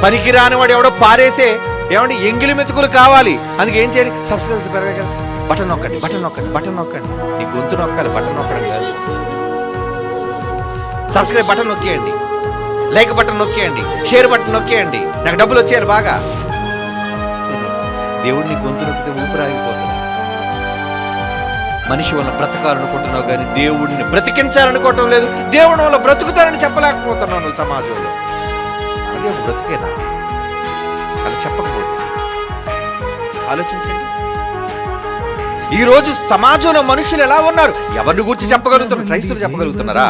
పనికి రానివాడు ఎవడో పారేసే ఏమంటే ఎంగిలి మెతుకులు కావాలి. అందుకే ఏం చేయాలి? సబ్స్క్రైబ్ పెరగాలి కదా, బటన్ నొక్కండి, బటన్ నొక్కండి, బటన్ నొక్కండి. నీ గొంతు నొక్కాలి, బటన్ నొక్కడం కాదు. సబ్స్క్రైబ్ బటన్ నొక్కేయండి, లైక్ బటన్ నొక్కేయండి, షేర్ బటన్ నొక్కేయండి. నాకు డబ్బులు వచ్చారు బాగా. దేవుడిని గొంతు నొక్కితే ఊపిరాగిపోతుంది. మనిషి వల్ల బ్రతకాలనుకుంటున్నావు కానీ దేవుడిని బ్రతికించాలనుకోవటం లేదు. దేవుడి వల్ల బ్రతుకుతారని చెప్పలేకపోతున్నావు నువ్వు సమాజంలో. అదే బ్రతికేనా? అలా చెప్పకపోతే ఆలోచించండి. ఈ రోజు సమాజంలో మనుషులు ఎలా ఉన్నారు? ఎవరిని గురించి చెప్పగలుగుతున్నారు? క్రైస్తవులు చెప్పగలుగుతున్నారా?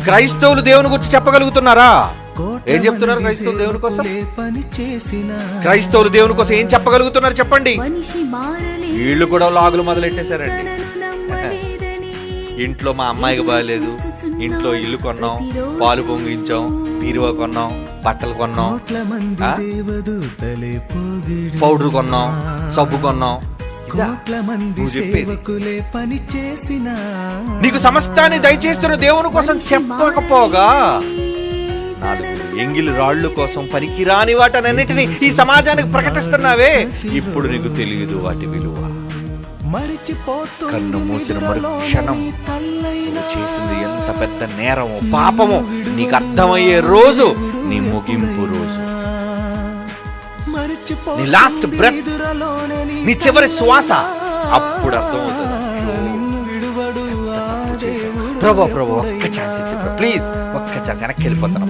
క్రైస్తవులు దేవుని గురించి చెప్పగలుగుతున్నారా? ఏం చెప్తున్నారు క్రైస్తవులు దేవుని కోసం? క్రైస్తవులు దేవుని కోసం ఏం చెప్పగలుగుతున్నారు చెప్పండి? వీళ్ళు కూడా లాగులు మొదలెట్టేశారండి. ఇంట్లో మా అమ్మాయికి బాగాలేదు, ఇంట్లో ఇల్లు కొన్నాం, పాలు పొంగించాం, బీరువా కొన్నాం, బట్టలు కొన్నాం, పౌడర్ కొన్నాం, సబ్బు కొన్నాం. నీకు సమస్తాన్ని దయచేస్తున్న దేవుని కోసం చెప్పకపోగా 4 ఎంగిలి రాళ్ళు కోసం పనికిరాని వాటన్నిటిని ఈ సమాజానికి ప్రకటిస్తున్నావే. ఇప్పుడు నీకు తెలియదు వాటి విలువ. కన్ను మూసిన మరుక్షణం నువ్వు చేసింది ఎంత పెద్ద నేరమో పాపమో నీకు అర్థమయ్యే రోజు నీ ముగింపు రోజు. నీ లాస్ట్ బ్రెత్, నీ చివరి శ్వాస, అప్పుడు అర్థమవుతుంది. ప్రభు ప్రభు ఒక్క ఛాన్స్ ఇచ్చి ప్లీజ్, ఒక్క ఛాన్స్, వెనక్కి వెళ్ళిపోతాను.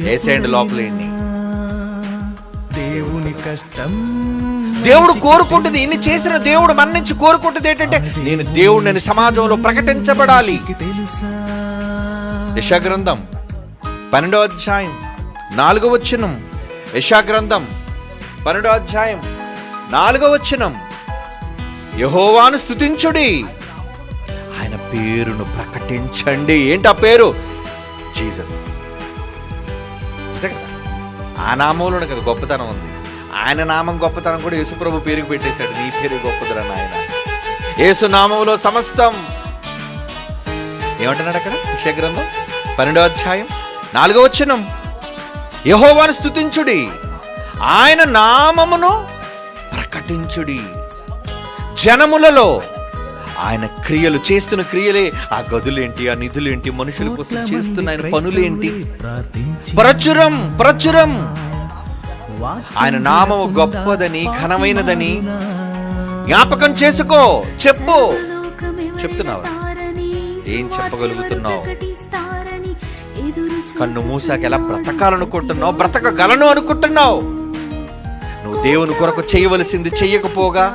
వేసేయండి లోపలేండి. దేవుని కష్టం దేవుడు కోరుకుంటుంది. ఇన్ని చేసిన దేవుడు మన నుంచి కోరుకుంటుంది ఏంటంటే నేను దేవుడిని సమాజంలో ప్రకటించబడాలి. యెషయా గ్రంథం 12వ అధ్యాయం 4వ వచనం. యెషయా గ్రంథం 12వ అధ్యాయం 4వ వచనం. యెహోవాను స్తుతించుడి, ఆయన పేరును ప్రకటించండి. ఏంటి ఆ పేరు? జీసస్. అంతే కదా, ఆ నామంలోనే కదా గొప్పతనం ఉంది. ఆయన నామం గొప్పతనం కూడా యేసుప్రభు పేరుకి పెట్టేశాడు. నీ పేరు గొప్పదరా నాయన, యేసు నామంలో సమస్తం. ఏమంటున్నాడు అక్కడ యెషయా గ్రంథం 12వ అధ్యాయం 4వ వచనం, యెహోవాను స్తుతించుడి, ఆయన నామమును ప్రకటించుడి. జనములలో ఆయన క్రియలు, చేస్తున్న క్రియలే, ఆ గదులేంటి, ఆ నిధులేంటి, మనుషుల కోసం చేస్తున్న ఆయన పనులేంటి, ప్రచురం ప్రచురం. ఆయన నామము గొప్పదని, ఘనమైనదని జ్ఞాపకం చేసుకో, చెప్పు. చెప్తున్నావు? ఏం చెప్పగలుగుతున్నావు? కన్ను మూసాక ఎలా బ్రతకాలనుకుంటున్నావు? బ్రతకగలను అనుకుంటున్నావు? నువ్వు దేవుని కొరకు చేయవలసింది చెయ్యకపోగా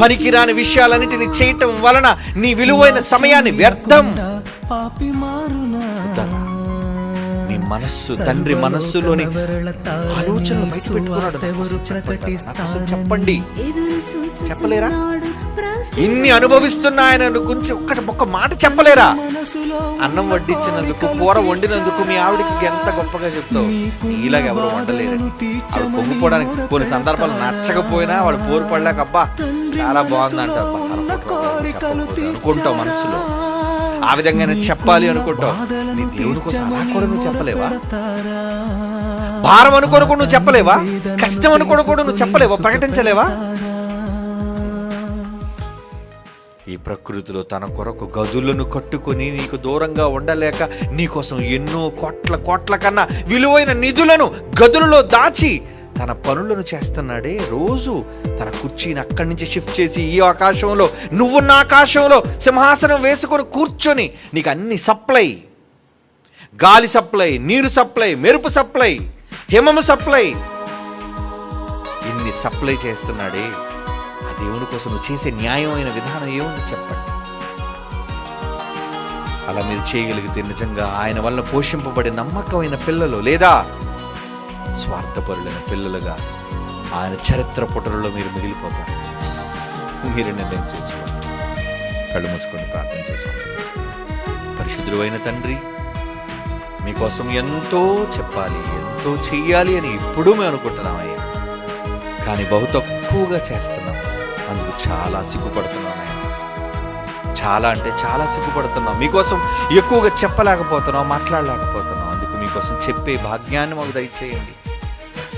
పనికిరాని విషయాలన్నిటిని చేయటం వలన నీ విలువైన సమయాన్ని వ్యర్థం. నీ మనస్సు, తండ్రి మనస్సులోని ఆలోచనలు బయట పెట్టుకున్నాడు. చెప్పండి, చెప్పలేరా? ఇన్ని అనుభవిస్తున్నా ఆయన గురించి ఒక్క మాట చెప్పలేరా? అన్నం వడ్డించినందుకు, కూర వండినందుకు మీ ఆవిడికి ఎంత గొప్పగా చెప్తావు. నీలాగా ఎవరు వండలేరని. ఆవిడ పొంగిపోవడానికి కొన్ని సందర్భాలు నచ్చకపోయినా వాడు పోరు పడలేక అబ్బా చాలా బాగుందంట అనుకుంటావు మనసులో. ఆ విధంగా చెప్పాలి అనుకుంటావు. నీ దేవుని కోసం అలా కూడా నువ్వు చెప్పలేవా? భారం అనుకోను కూడా నువ్వు చెప్పలేవా? కష్టం అనుకోను కూడా నువ్వు చెప్పలేవా? ప్రకటించలేవా? ఈ ప్రకృతిలో తన కొరకు గదులను కట్టుకొని నీకు దూరంగా ఉండలేక నీకోసం ఎన్నో కోట్ల కన్నా విలువైన నిధులను గదులలో దాచి తన పనులను చేస్తున్నాడే. రోజు తన కుర్చీని అక్కడి నుంచి షిఫ్ట్ చేసి ఈ ఆకాశంలో, నువ్వున్న ఆకాశంలో సింహాసనం వేసుకొని కూర్చొని నీకు అన్ని సప్లై, గాలి సప్లై, నీరు సప్లై, మెరుపు సప్లై, హిమము సప్లై, ఇన్ని సప్లై చేస్తున్నాడే. ఆ దేవుని కోసం నువ్వు చేసే న్యాయమైన విధానం ఏముంది చెప్పండి? అలా మీరు చేయగలిగితే నిజంగా ఆయన వల్ల పోషింపబడే నమ్మకమైన పిల్లలు, లేదా స్వార్థపరులైన పిల్లలుగా ఆయన చరిత్ర పుటలలో మీరు మిగిలిపోతారు. మీరు నిర్ణయం చేసుకోండి. కళ్ళు మూసుకొని ప్రార్థన చేసుకోండి. పరిశుద్ధుడు అయిన తండ్రి, మీకోసం ఎంతో చెప్పాలి, ఎంతో చెయ్యాలి అని ఇప్పుడు మేము అనుకుంటున్నామయ్యా. కానీ బహు తక్కువగా చేస్తున్నాం. అందుకు చాలా సిగ్గుపడుతున్నాం ఆయన. చాలా అంటే చాలా సిగ్గుపడుతున్నాం. మీకోసం ఎక్కువగా చెప్పలేకపోతున్నాం, మాట్లాడలేకపోతున్నాం. అందుకు మీకోసం చెప్పే భాగ్యాన్ని మాకు దయచేయండి.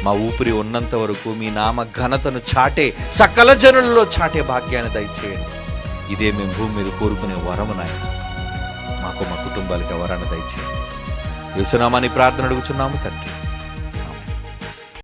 మా ఊపిరి ఉన్నంత వరకు మీ నామ ఘనతను చాటే, సకల జనులలో చాటే భాగ్యాన్ని దయచేయండి. ఇదే మేము భూమి మీద కోరుకునే వరము నాయన. మాకు, మా కుటుంబాలకి వరాన్ని దయచేయండి. యేసు నామాన్ని ప్రార్థన అడుగుచున్నాము తండ్రి.